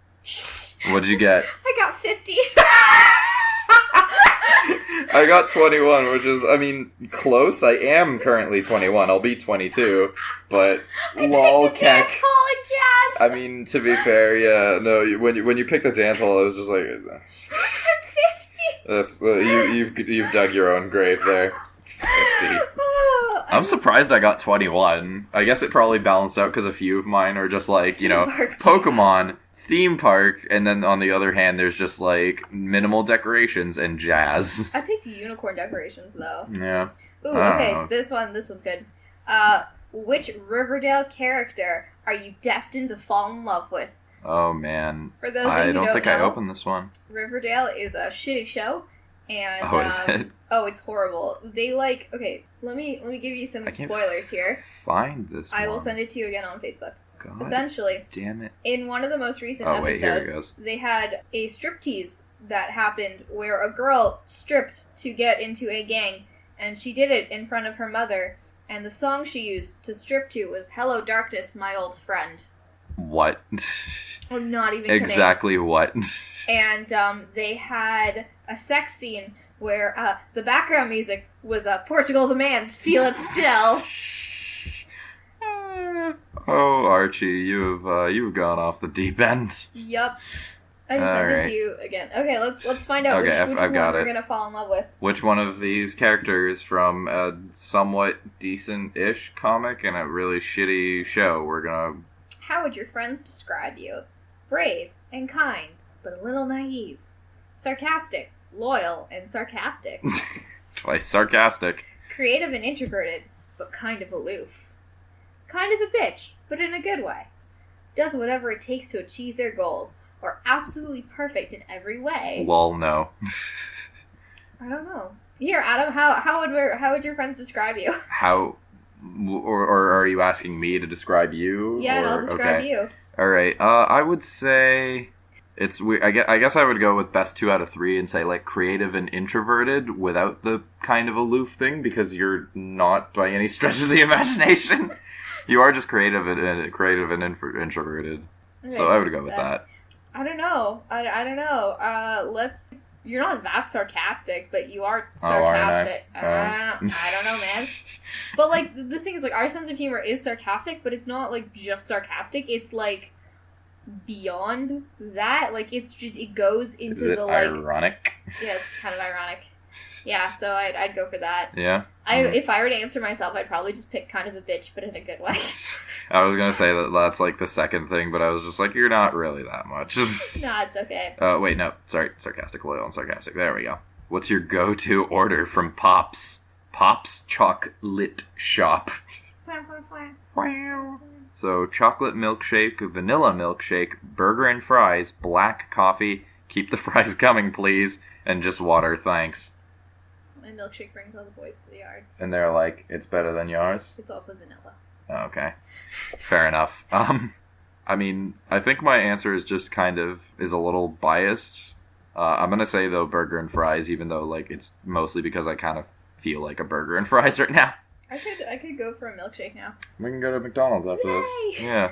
What'd you get?
I got 50.
I got 21, which is, I mean, close. I am currently 21. I'll be 22, but lol, cat.
Dance hall and jazz.
I mean, to be fair, yeah, no. When you picked the dance hall, I was just like,
50.
That's you've dug your own grave there. 50.
I'm surprised I got 21. I guess it probably balanced out because a few of mine are just like, Pokemon, theme park, and then on the other hand, there's just like minimal decorations and jazz.
I picked unicorn decorations though.
Yeah.
Ooh, okay. This one's good. Which Riverdale character are you destined to fall in love with?
Oh man.
For those of you
I
who
don't think
know,
I opened this one.
Riverdale is a shitty show. And,
is it?
Oh, it's horrible. They okay, let me give you some spoilers here.
Find this one.
I will send it to you again on Facebook.
God
essentially,
damn it.
In one of the most recent episodes,
here it goes.
They had a striptease that happened where a girl stripped to get into a gang, and she did it in front of her mother, and the song she used to strip to was Hello Darkness, My Old Friend.
What?
I'm not even kidding.
Exactly what?
And they had a sex scene where the background music was Portugal the Man's Feel It Still.
Oh, Archie, you've gone off the deep end.
Yup. I just sent it to you again. Okay, let's find out which one we're gonna fall in love with.
Which one of these characters from a somewhat decent-ish comic and a really shitty show we're gonna...
How would your friends describe you? Brave and kind, but a little naive. Sarcastic, loyal, and sarcastic.
Twice sarcastic.
Creative and introverted, but kind of aloof. Kind of a bitch, but in a good way. Does whatever it takes to achieve their goals, or absolutely perfect in every way.
Lol, no.
I don't know. Here, Adam, how would your friends describe you?
How, or are you asking me to describe you?
Yeah, and I'll describe you.
All right. I would say it's weird. I guess I would go with best 2 out of 3 and say like creative and introverted without the kind of aloof thing, because you're not by any stretch of the imagination. You are just creative and introverted. Okay, so I would go with that.
I don't know. I don't know. You're not that sarcastic, but you are sarcastic. I don't know, man. But like the thing is, like, our sense of humor is sarcastic, but it's not like just sarcastic. It's like beyond that. Like it goes into the like
ironic.
Yeah, it's kind of ironic. Yeah, so I'd go for that.
Yeah.
If I were to answer myself, I'd probably just pick kind of a bitch, but in a good way.
I was gonna say that's like the second thing, but I was just like, you're not really that much.
Nah, it's okay.
Wait, no, sorry, sarcastic, loyal, and sarcastic. There we go. What's your go-to order from Pops? Pops Chocolate Shop. So, chocolate milkshake, vanilla milkshake, burger and fries, black coffee, keep the fries coming, please, and just water, thanks.
My milkshake brings all the boys to the yard.
And they're like, it's better than yours?
It's also vanilla.
Oh, okay. Fair enough. I mean, I think my answer is just is a little biased. I'm going to say, though, burger and fries, even though, like, it's mostly because I kind of feel like a burger and fries right now.
I could go for a milkshake now.
We can go to McDonald's after
Yay!
This. Yeah.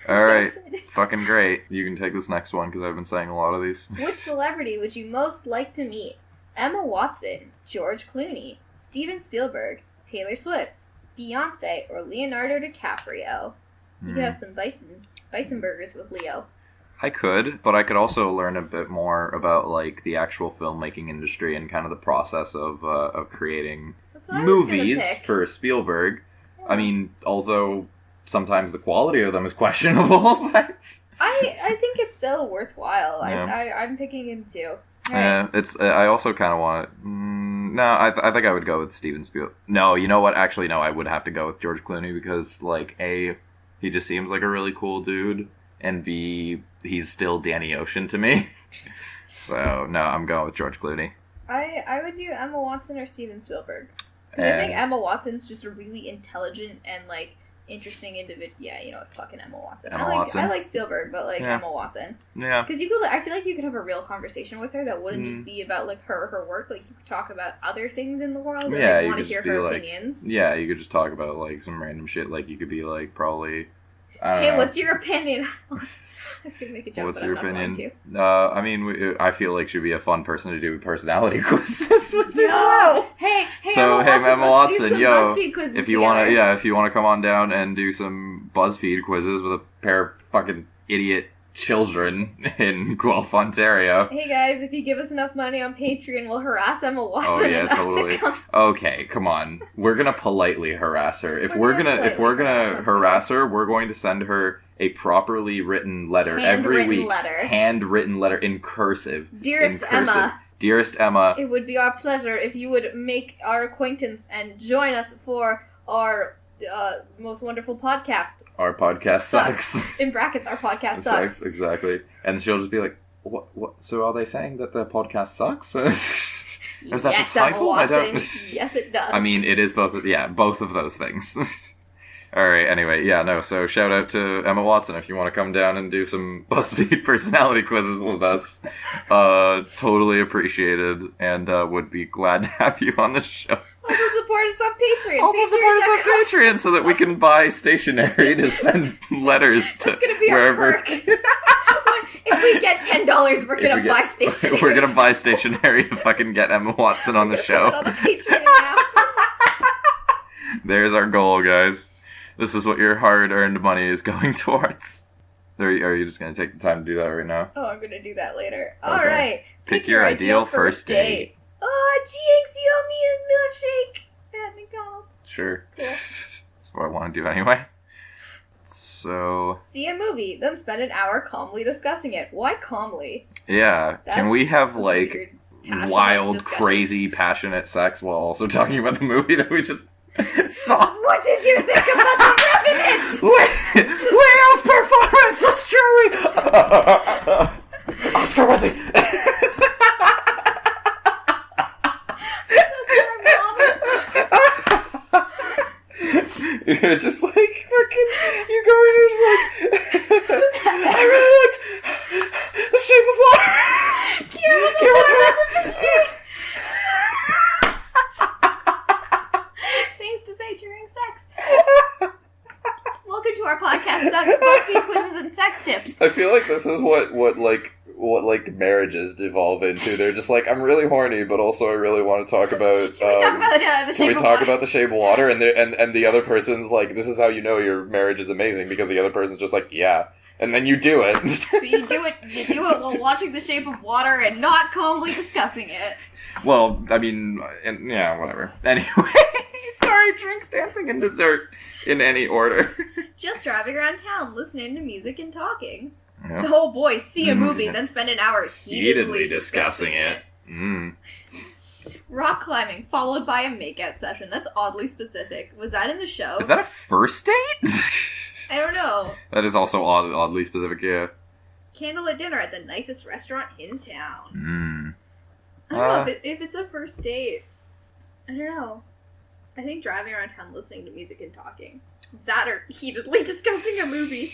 All right. Fucking great. You can take this next one, because I've been saying a lot of these.
Which celebrity would you most like to meet? Emma Watson, George Clooney, Steven Spielberg, Taylor Swift, Beyonce, or Leonardo DiCaprio? You could have some bison burgers with Leo.
I could, but I could also learn a bit more about like the actual filmmaking industry and kind of the process of creating movies for Spielberg. Yeah. I mean, although sometimes the quality of them is questionable, but
I think it's still worthwhile. Yeah. I'm picking him too. Right.
I also kind of want. I think I would go with Steven Spielberg. No, you know what? Actually, no. I would have to go with George Clooney because, like, A, he just seems like a really cool dude, and B, he's still Danny Ocean to me. So no, I'm going with George Clooney.
I would do Emma Watson or Steven Spielberg. I think Emma Watson's just a really intelligent and like interesting individual. Yeah, you know what? Fucking Emma Watson.
Emma Watson.
I like Spielberg, but like Emma Watson.
Yeah.
Because I feel like you could have a real conversation with her that wouldn't just be about like her work. Like you could talk about other things in the world. And,
yeah,
like,
you
want to
could
hear
just be
her
like,
opinions.
yeah, you could just talk about like some random shit. Like you could be like probably. I don't know.
What's your opinion? I was gonna make a joke,
What's
but
your
I'm not
opinion?
going to.
I mean, I feel like she'd be a fun person to do personality quizzes with as
Yo!
well.
Hey,
So
Emma Watson,
Emma Watson,
let's do some
yo,
BuzzFeed quizzes
if you
together.
if you wanna come on down and do some BuzzFeed quizzes with a pair of fucking idiot children in Guelph, Ontario.
Hey guys, if you give us enough money on Patreon, we'll harass Emma Watson.
Oh yeah,
enough
totally.
To come.
Okay, come on. We're gonna politely harass her. If we're gonna harass her, we're going to send her a properly written letter every week. Handwritten letter in cursive.
Dearest Emma.
Dearest Emma.
It would be our pleasure if you would make our acquaintance and join us for our most wonderful podcast.
Our podcast sucks.
In brackets, our podcast sucks.
Exactly. And she'll just be like, what? So are they saying that the podcast sucks? Is that
yes,
the title?
Emma Watson. Yes, it does.
I mean, it is both of those things. Alright, anyway, so shout out to Emma Watson if you want to come down and do some BuzzFeed personality quizzes with us. Totally appreciated, and would be glad to have you on the show.
Also support us on Patreon.
Also support us on Patreon so that we can buy stationery to send letters to
That's gonna be
wherever.
Our perk. If we get $10, we're gonna buy stationery.
We're gonna buy stationery to fucking get Emma Watson on the show.
Put it on the Patreon now.
There's our goal, guys. This is what your hard-earned money is going towards. Are you just going to take the time to do that right now?
Oh, I'm going to do that later.
Okay.
All right.
Pick your ideal first date.
Oh, GX, you owe me a milkshake at McDonald's.
Sure.
Cool.
That's what I want to do anyway. So...
See a movie, then spend an hour calmly discussing it. Why calmly?
Yeah. Can we have, like, wild,
discussion.
Crazy, passionate sex while also talking about the movie that we just... saw?
What did you think about The Revenant?
Leo's performance was truly Oscar worthy. You're just like fucking. You go and you're just like. I really liked The Shape of Water.
Guillermo del Toro. Things to say during sex. Welcome to our podcast, BuzzFeed quizzes and sex tips.
I feel like this is what marriages devolve into. They're just like, I'm really horny, but also I really want to talk about.
Can we talk about the shape of water?
About the shape of water? And the other person's like, this is how you know your marriage is amazing, because the other person's just like, yeah. And then you do it.
You do it while watching The Shape of Water and not calmly discussing it.
Well, I mean, yeah, whatever. Anyway, sorry, drinks, dancing, and dessert in any order.
Just driving around town, listening to music and talking.
Yep.
Oh boy, see a movie, then spend an hour
Heatedly discussing it.
Rock climbing, followed by a makeout session. That's oddly specific. Was that in the show?
Is that a first date?
I don't know.
That is also oddly specific, yeah.
Candlelit dinner at the nicest restaurant in town.
Mm.
I don't know if it's a first date. I don't know. I think driving around town listening to music and talking. That or heatedly discussing a movie.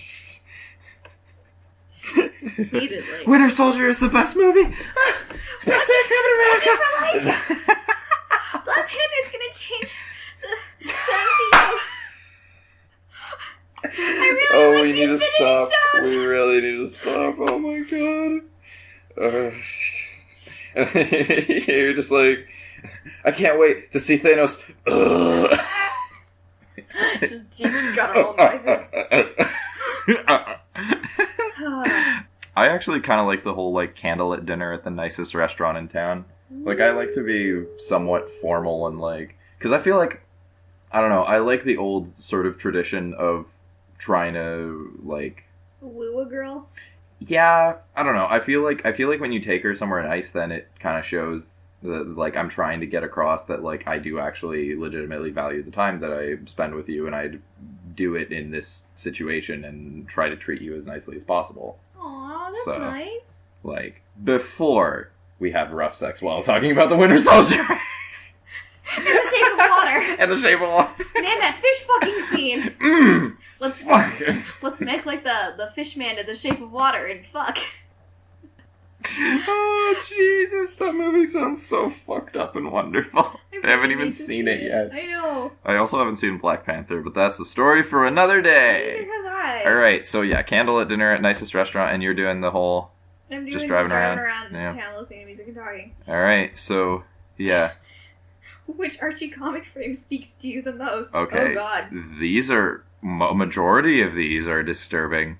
Heatedly.
Winter Soldier is the best movie. Best Captain
America. Black Panther's gonna change the MCU. I really like
we
the
need to
Infinity
stop.
Stones.
We really need to stop. Oh my god. You're just like, I can't wait to see Thanos.
Just deep guttural noises.
I actually kind of like the whole like candlelit dinner at the nicest restaurant in town. Like I like to be somewhat formal and like, because I feel like, I don't know, I like the old sort of tradition of trying to like
woo a girl.
Yeah, I don't know. I feel like when you take her somewhere nice, then it kind of shows that like I'm trying to get across that like I do actually legitimately value the time that I spend with you, and I do it in this situation and try to treat you as nicely as possible.
Aw, that's nice.
Like before we have rough sex while talking about the Winter Soldier.
In the Shape of Water.
In the Shape of Water.
Man, that fish fucking scene. Let's make like the fish man in The Shape of Water and fuck.
Oh, Jesus, that movie sounds so fucked up and wonderful. I haven't even seen it yet.
I know.
I also haven't seen Black Panther, but that's a story for another day.
Neither have I.
Alright, so yeah, candle at dinner at nicest restaurant, and you're doing the whole...
I'm
just driving around
yeah. Town listening to music and talking.
Alright, so, yeah.
Which Archie comic frame speaks to you the most?
Okay.
Oh, God.
These are... majority of these are disturbing.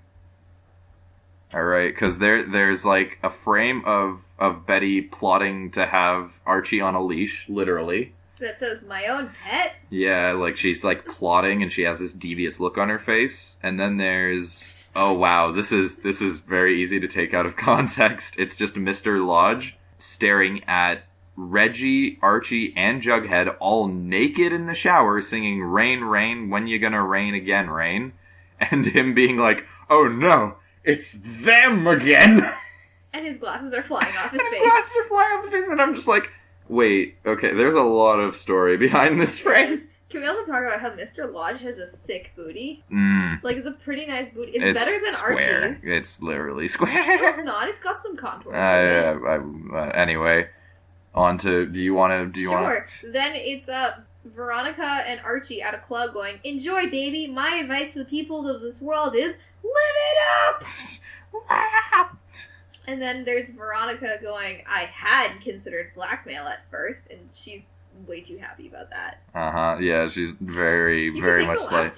Alright, because there's like a frame of Betty plotting to have Archie on a leash, literally.
That says, my own pet?
Yeah, like she's like plotting and she has this devious look on her face. And then there's... Oh wow, this is very easy to take out of context. It's just Mr. Lodge staring at Reggie, Archie, and Jughead all naked in the shower singing Rain, Rain, when you gonna rain again, Rain? And him being like, oh no, it's them again!
And his glasses are flying off his face.
His glasses are flying off his face, and I'm just like, wait, okay, there's a lot of story behind this frame.
Can we also talk about how Mr. Lodge has a thick booty?
Like,
it's a pretty nice booty. It's better than
square.
Archie's.
It's literally square.
No, it's not. It's got some contours to it.
Anyway, on to, do you want to...
Sure. Then it's Veronica and Archie at a club going, enjoy, baby. My advice to the people of this world is, live it up! And then there's Veronica going, I had considered blackmail at first, and she's way too happy about that.
Yeah, she's very much like...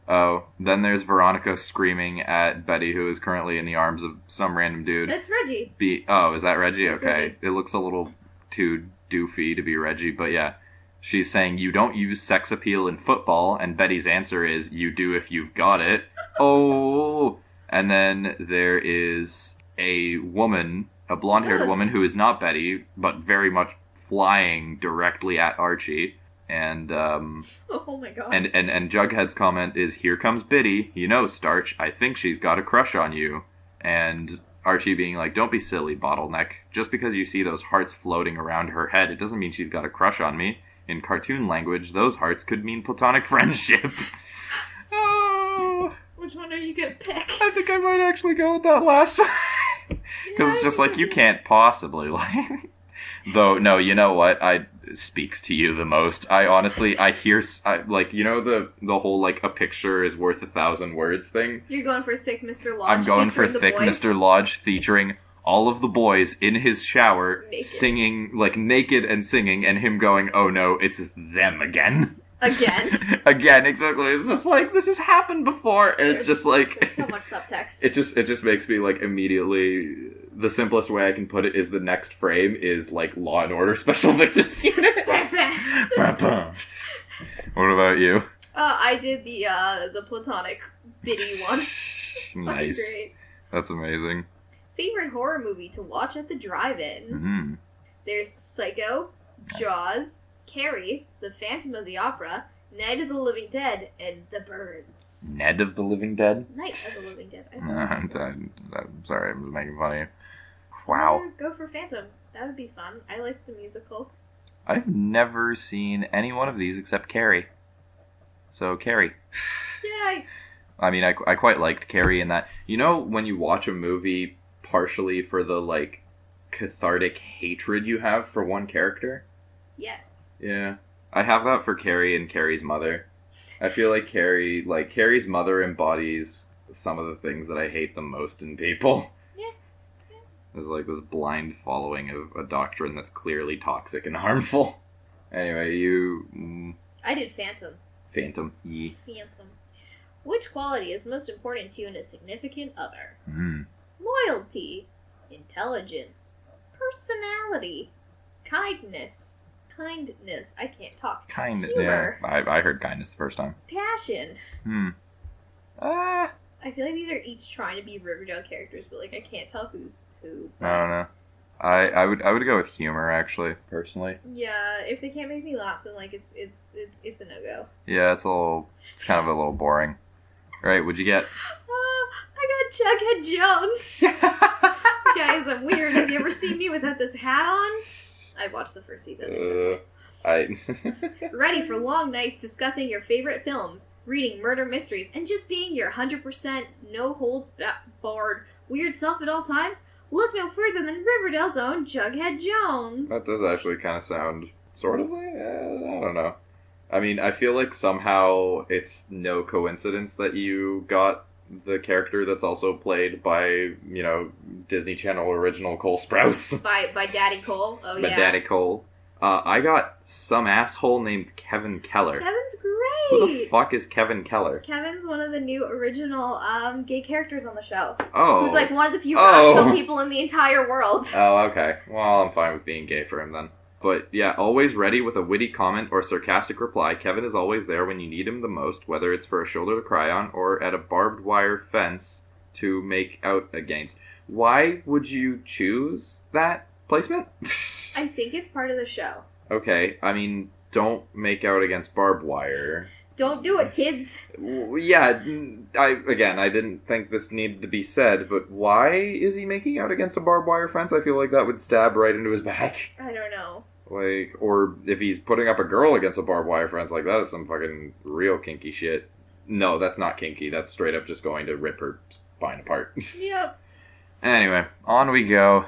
Oh, then there's Veronica screaming at Betty, who is currently in the arms of some random dude.
That's Reggie.
Is that Reggie? Okay. It looks a little too doofy to be Reggie, but yeah. She's saying, you don't use sex appeal in football, and Betty's answer is, you do if you've got it. Oh! And then there is a woman, a blonde-haired woman who is not Betty, but very much flying directly at Archie. And,
oh my god.
And Jughead's comment is, here comes Biddy. You know, Starch, I think she's got a crush on you. And Archie being like, don't be silly, Bottleneck. Just because you see those hearts floating around her head, it doesn't mean she's got a crush on me. In cartoon language, those hearts could mean platonic friendship. Oh.
Which one are you gonna pick?
I think I might actually go with that last one. Because it's just like, you can't possibly, like... Though, no, you know what? Speaks to you the most. I hear, like, you know the whole, like, a picture is worth 1,000 words thing?
You're going for Thick Mr. Lodge.
I'm going for Thick Mr. Lodge featuring all of the boys in his shower singing, like, naked and singing, and him going, oh no, it's them again.
Again?
Again, exactly. It's just like, this has happened before, and it's just like...
There's so much subtext.
It just makes me, like, immediately... The simplest way I can put it is the next frame is, like, Law and Order Special Victims Unit. What about you?
I did the platonic Biddy one.
Nice.
Great.
That's amazing.
Favorite horror movie to watch at the drive-in?
Mm-hmm.
There's Psycho, Jaws, Carrie, The Phantom of the Opera, Night of the Living Dead, and The Birds.
Night of the Living Dead?
Night of the Living Dead.
I'm sorry, I was making fun of you. Wow.
Go for Phantom. That would be fun. I like the musical.
I've never seen any one of these except Carrie. So, Carrie.
Yay!
I mean, I quite liked Carrie in that. You know, when you watch a movie partially for the, like, cathartic hatred you have for one character?
Yes.
Yeah. I have that for Carrie and Carrie's mother. I feel like Carrie's mother embodies some of the things that I hate the most in people.
Yeah.
There's like this blind following of a doctrine that's clearly toxic and harmful. Anyway,
I did Phantom.
Phantom. Yee.
Phantom. Which quality is most important to you in a significant other? Loyalty. Intelligence. Personality. Kindness. I can't talk. Humor.
Yeah. I heard kindness the first time.
Passion. I feel like these are each trying to be Riverdale characters, but like I can't tell who's who.
I don't know. I would go with humor actually, personally.
Yeah, if they can't make me laugh, then like it's a no-go.
Yeah, it's kind of a little boring. Right, what'd you get?
I got Jughead Jones. Guys, I'm weird. Have you ever seen me without this hat on? I watched the first season. Ready for long nights discussing your favorite films, reading murder mysteries, and just being your 100% no-holds-barred weird self at all times? Look no further than Riverdale's own Jughead Jones.
That does actually kind of sound sort of like, I don't know. I mean, I feel like somehow it's no coincidence that you got the character that's also played by, Disney Channel original Cole Sprouse.
By Daddy Cole? Oh,
by
yeah.
Daddy Cole. I got some asshole named Kevin Keller.
Kevin's great!
Who the fuck is Kevin Keller?
Kevin's one of the new original gay characters on the show.
Oh.
Who's like one of the few rational people in the entire world.
Oh, okay. Well, I'm fine with being gay for him then. But yeah, always ready with a witty comment or sarcastic reply, Kevin is always there when you need him the most, whether it's for a shoulder to cry on or at a barbed wire fence to make out against. Why would you choose that placement?
I think it's part of the show.
Okay, I mean, don't make out against barbed wire.
Don't do it, kids.
Yeah, I didn't think this needed to be said, but why is he making out against a barbed wire fence? I feel like that would stab right into his back.
I don't know.
Or if he's putting up a girl against a barbed wire fence, that is some fucking real kinky shit. No, that's not kinky. That's straight up just going to rip her spine apart.
Yep.
Anyway, on we go.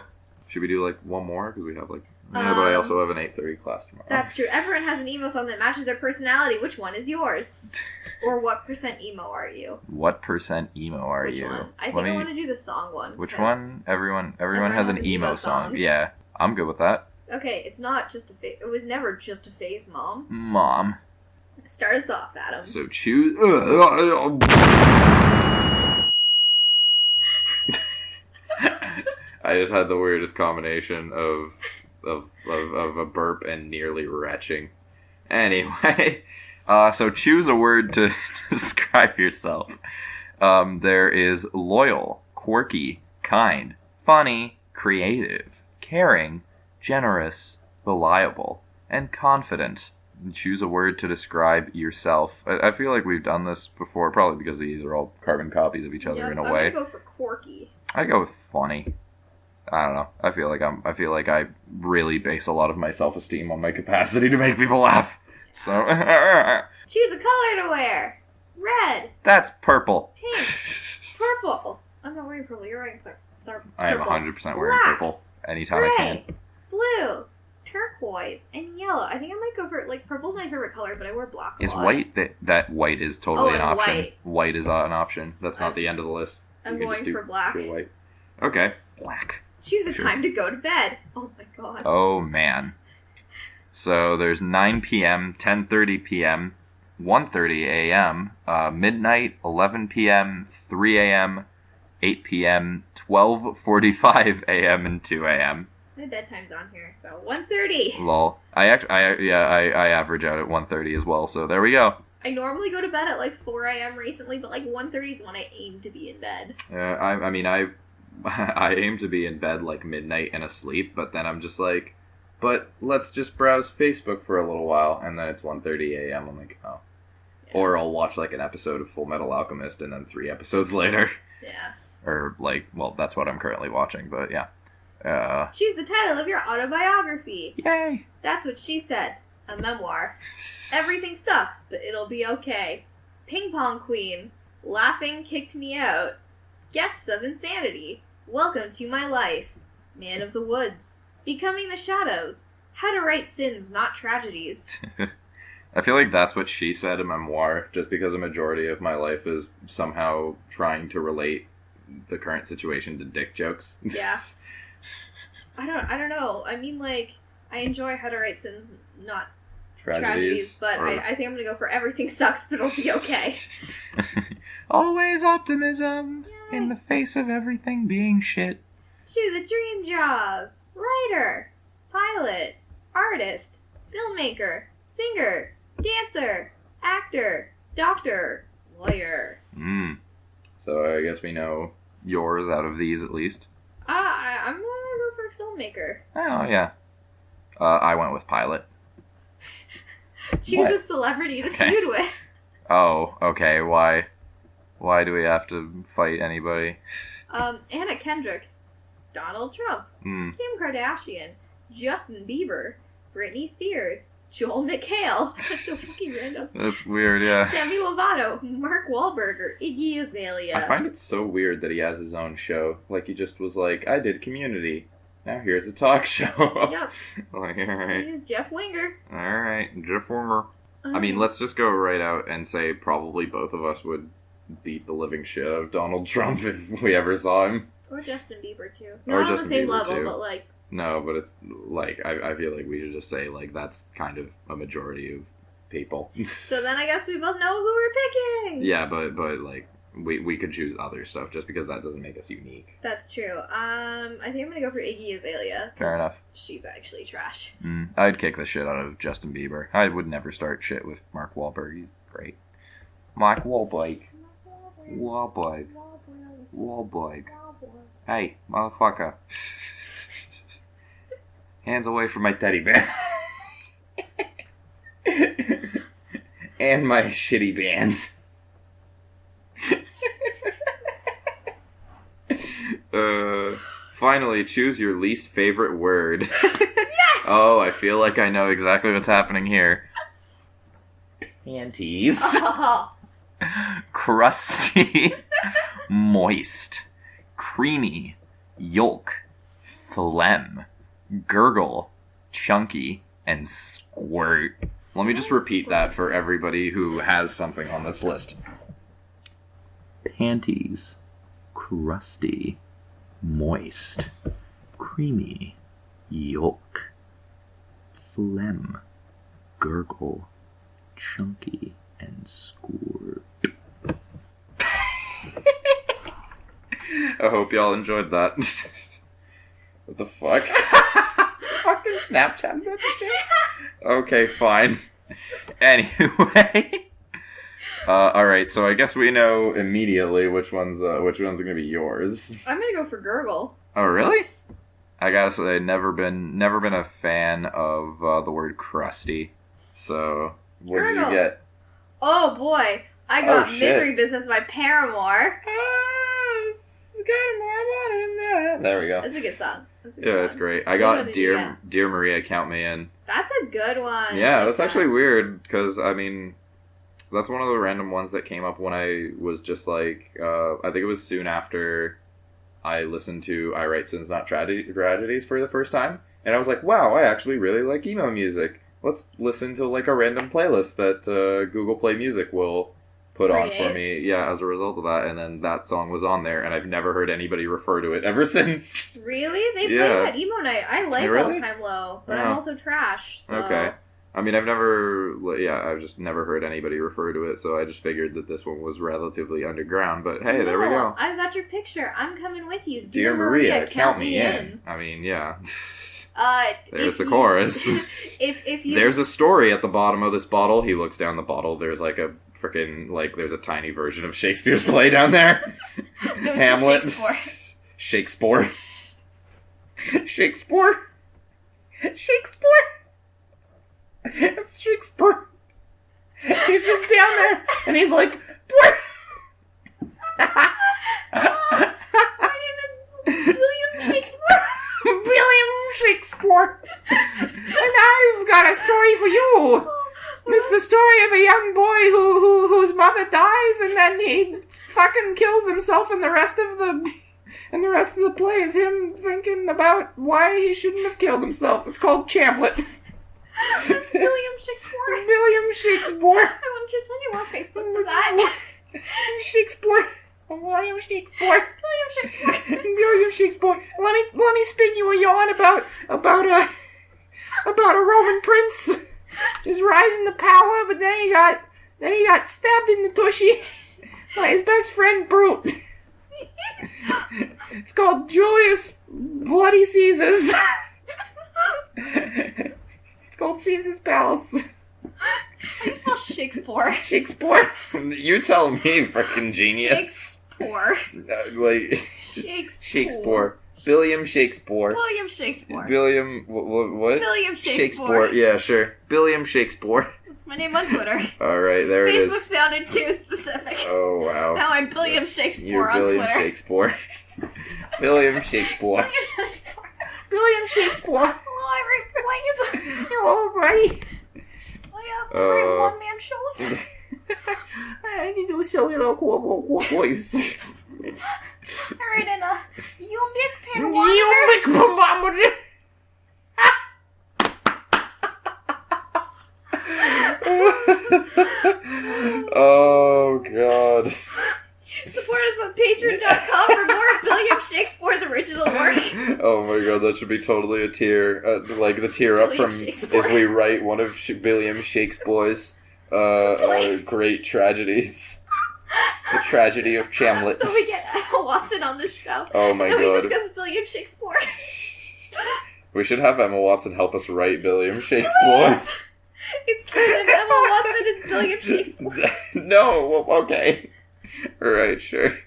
Should we do one more? Because we have but I also have an 8:30 class tomorrow.
That's true. Everyone has an emo song that matches their personality. Which one is yours? Or what % emo are you?
What % emo are
Which
you?
one? I think I want to do the song one.
Which one? Everyone has an emo song. Yeah, I'm good with that.
Okay, it's not just a phase. It was never just a phase, Mom.
Mom.
Start us off, Adam.
So choose...
I just had the weirdest combination of a burp and nearly retching.
Anyway, so choose a word to describe yourself. There is loyal, quirky, kind, funny, creative, caring, generous, reliable, and confident. Choose a word to describe yourself. I feel like we've done this before, probably because these are all carbon copies of each other in a way.
I'm gonna go for quirky.
I go with funny. I don't know. I feel like I really base a lot of my self-esteem on my capacity to make people laugh. So
choose a color to wear. Red.
That's purple.
Pink. Purple. I'm not wearing purple. You're wearing purple.
I am 100% wearing purple anytime
gray,
I can.
Blue. Turquoise and yellow. I think I might go for purple's my favorite color, but I wear black.
Is white that white is totally an option?
White.
White is an option. That's not the end of the list.
I'm going for black.
White.
Okay, black.
Choose a time to go to bed. Oh my god.
Oh man. So there's 9 p.m., 10:30 p.m., 1:30 a.m., midnight, 11 p.m., 3 a.m., 8 p.m., 12:45 a.m., and 2 a.m.
My bedtime's on here, so 1:30.
Lol. I average out at 1:30 as well, so there we go.
I normally go to bed at 4 a.m. recently, but 1:30 is when I aim to be in bed.
I aim to be in bed midnight and asleep, but then I'm just but let's just browse Facebook for a little while, and then it's 1:30 a.m. I'm like, oh. Yeah. Or I'll watch an episode of Full Metal Alchemist, and then 3 episodes later.
Yeah.
Or that's what I'm currently watching, but yeah.
Choose the title of your autobiography.
Yay!
That's what she said. A memoir. Everything sucks, but it'll be okay. Ping Pong Queen. Laughing kicked me out. Guests of Insanity. Welcome to my life. Man of the Woods. Becoming the Shadows. How to write sins, not tragedies.
I feel like that's what she said, a memoir, just because a majority of my life is somehow trying to relate the current situation to dick jokes.
Yeah. I don't know. I mean, I enjoy How to Write Sins, not tragedies, but I think I'm gonna go for Everything Sucks, but it'll be okay.
Always optimism in the face of everything being shit.
Choose a dream job. Writer, pilot, artist, filmmaker, singer, dancer, actor, doctor, lawyer.
So I guess we know yours out of these at least.
I'm gonna go for filmmaker.
Oh, yeah. I went with pilot.
Choose a celebrity to feud with.
Oh, okay. Why do we have to fight anybody?
Anna Kendrick, Donald Trump, Kim Kardashian, Justin Bieber, Britney Spears, Joel McHale. That's so fucking random.
That's weird, yeah.
Demi Lovato, Mark Wahlberg, or Iggy Azalea.
I find it so weird that he has his own show. Like, he just was like, I did Community. Now here's a talk show.
Yep.
Like, alright.
He's Jeff Winger.
Alright, Jeff Winger. I mean, let's just go right out and say probably both of us would beat the living shit out of Donald Trump if we ever saw him.
Or Justin Bieber, too.
Or
Not on the
Justin
same
Bieber,
level,
too.
but like...
No, but it's like, I feel like we should just say, like, that's kind of a majority of people.
So then I guess we both know who we're picking!
Yeah, but like, we could choose other stuff just because that doesn't make us unique.
That's true. I think I'm gonna go for Iggy Azalea.
Fair enough.
She's actually trash.
I'd kick the shit out of Justin Bieber. I would never start shit with Mark Wahlberg. He's great. Mark Wahlberg. Wahlberg. Hey, motherfucker. Hands away from my teddy bear.
And my shitty bands.
Finally, choose your least favorite word.
Yes!
Oh, I feel like I know exactly what's happening here.
Panties.
Oh.
Crusty. Moist. Creamy. Yolk. Phlegm. Gurgle. Chunky. And squirt. Let me just repeat that for everybody who has something on this list. Panties. Crusty. Moist. Creamy. Yolk. Phlegm. Gurgle. Chunky. And squirt. I hope y'all enjoyed that.
What the fuck? Fucking Snapchat that shit?
Okay, fine. Anyway. Alright, so I guess we know immediately which one's gonna be yours.
I'm gonna go for Gurgle.
Oh, really? I gotta say, never been a fan of the word crusty. So,
What did you
Gurgle.
get?
Oh boy, I got
Oh, shit.
Misery Business by Paramore.
There we go.
That's a good song.
Yeah, that's great. I
What
got
did you
Dear Maria, Count Me In.
That's a good one.
Yeah, that's actually weird, because, I mean, that's one of the random ones that came up when I was just like, I think it was soon after I listened to I Write Sins Not Tragedies for the first time, and I was like, wow, I actually really like emo music. Let's listen to, like, a random playlist that Google Play Music will put on for me, yeah, as a result of that, and then that song was on there, and I've never heard anybody refer to it ever since.
Really? They play
Yeah.
that emo night. I like
Really?
All Time Low, but
Oh.
I'm also trash. So.
Okay. I mean, I've just never heard anybody refer to it, so I just figured that this one was relatively underground, but hey, there we go.
I've got your picture. I'm coming with you.
Dear Maria, count me in. I mean, yeah. There's the chorus.
If you
There's a story at the bottom of this bottle. He looks down the bottle. There's like a freaking, like, there's a tiny version of Shakespeare's play down there.
No, it's
Hamlet.
Shakespeare.
Shakespeare. It's Shakespeare. He's just down there, and he's like,
My name is William Shakespeare.
William Shakespeare. And I've got a story for you. It's the story of a young boy whose mother dies, and then he fucking kills himself, and the rest of the play is him thinking about why he shouldn't have killed himself. It's called Chamlet.
William Shakespeare.
William Shakespeare.
I want just when you on Facebook for that.
Shakespeare. William Shakespeare.
William Shakespeare.
William Shakespeare. Let me spin you a yarn about a Roman prince. Just rising to power, but then he got stabbed in the tushy by his best friend Brute. It's called Julius Bloody Caesar's. It's called Caesar's Palace.
How do you spell Shakespeare?
Shakespeare.
You tell me, freaking genius.
Shakespeare.
Just
Shakespeare.
Shakespeare. William Shakespeare.
William Shakespeare.
William, what?
William Shakespeare.
Yeah, sure. William Shakespeare.
That's my name on Twitter.
Alright, there it
Facebook
is.
sounded too specific.
Oh, wow.
Now I'm William Shakespeare
You're
on
William
Twitter.
Shakespeare. William Shakespeare.
William Shakespeare.
William Shakespeare.
Hello, everyone.
Hello, buddy.
one-man shows.
I need to show you a voice.
Alright, and you make Panawater.
Oh, God.
Support us on patreon.com for more William Shakespeare's original work.
Oh my God, that should be totally a tier. Like the tier up from if we write one of William Shakespeare's great tragedies. The tragedy of Chamlet.
So we get Emma Watson on the show.
Oh my God.
We discuss William Shakespeare.
We should have Emma Watson help us write William Shakespeare.
It's canon. Emma Watson is William Shakespeare.
No, okay. Alright, sure.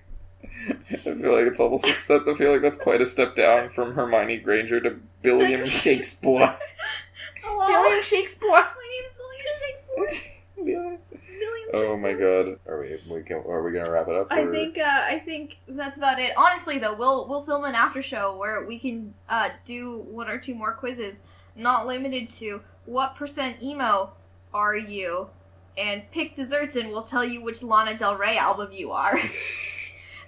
I feel like it's almost I feel like that's quite a step down from Hermione Granger to William Shakespeare.
Hello?
William Shakespeare.
My name is William Shakespeare.
Oh my God. Are we gonna wrap it up?
I think that's about it. Honestly though, we'll film an after show where we can do one or two more quizzes, not limited to what % emo are you, and pick desserts and we'll tell you which Lana Del Rey album you are.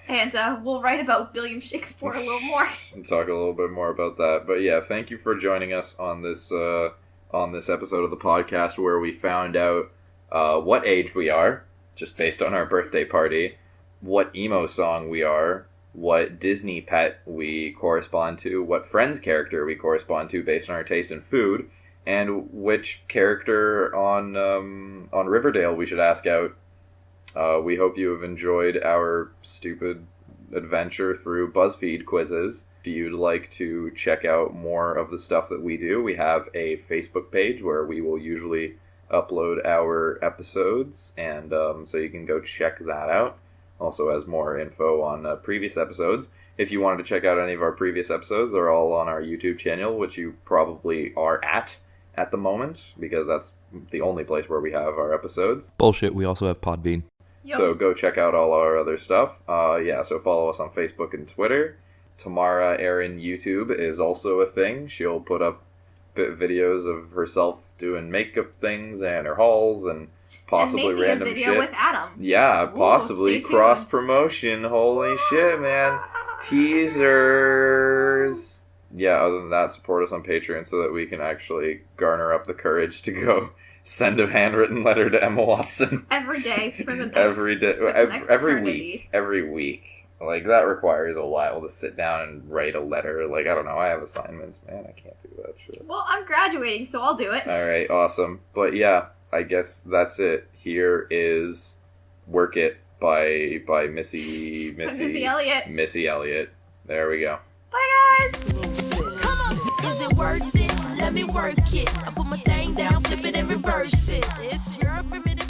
And we'll write about William Shakespeare a little more.
And talk a little bit more about that. But yeah, thank you for joining us on this episode of the podcast where we found out what age we are, just based on our birthday party, what emo song we are, what Disney pet we correspond to, what Friends character we correspond to based on our taste in food, and which character on Riverdale we should ask out. We hope you have enjoyed our stupid adventure through Buzzfeed quizzes. If you'd like to check out more of the stuff that we do, we have a Facebook page where we will usually upload our episodes, and so you can go check that out. Also has more info on previous episodes. If you wanted to check out any of our previous episodes, they're all on our YouTube channel, which you probably are at the moment, because that's the only place where we have our episodes.
Bullshit, we also have Podbean.
Yep.
So go check out all our other stuff. So follow us on Facebook and Twitter. Tamara Aaron YouTube is also a thing. She'll put up videos of herself doing makeup things and her hauls and possibly
and maybe
random
a video
shit.
with Adam.
Yeah, possibly cross promotion. Holy shit, man! Teasers. Yeah. Other than that, support us on Patreon so that we can actually garner up the courage to go send a handwritten letter to Emma Watson
Every day for the next
every day,
next
every
eternity.
week. Like, that requires a while to sit down and write a letter. Like, I don't know, I have assignments, man, I can't do that shit.
Well, I'm graduating, so I'll do it.
Alright, awesome. But yeah, I guess that's it. Here is Work It by Missy
Elliott.
Missy Elliott. There we go.
Bye, guys!
Is it worth it? Let me work it. I put my thing down, flip it and reverse it. It's your primitive.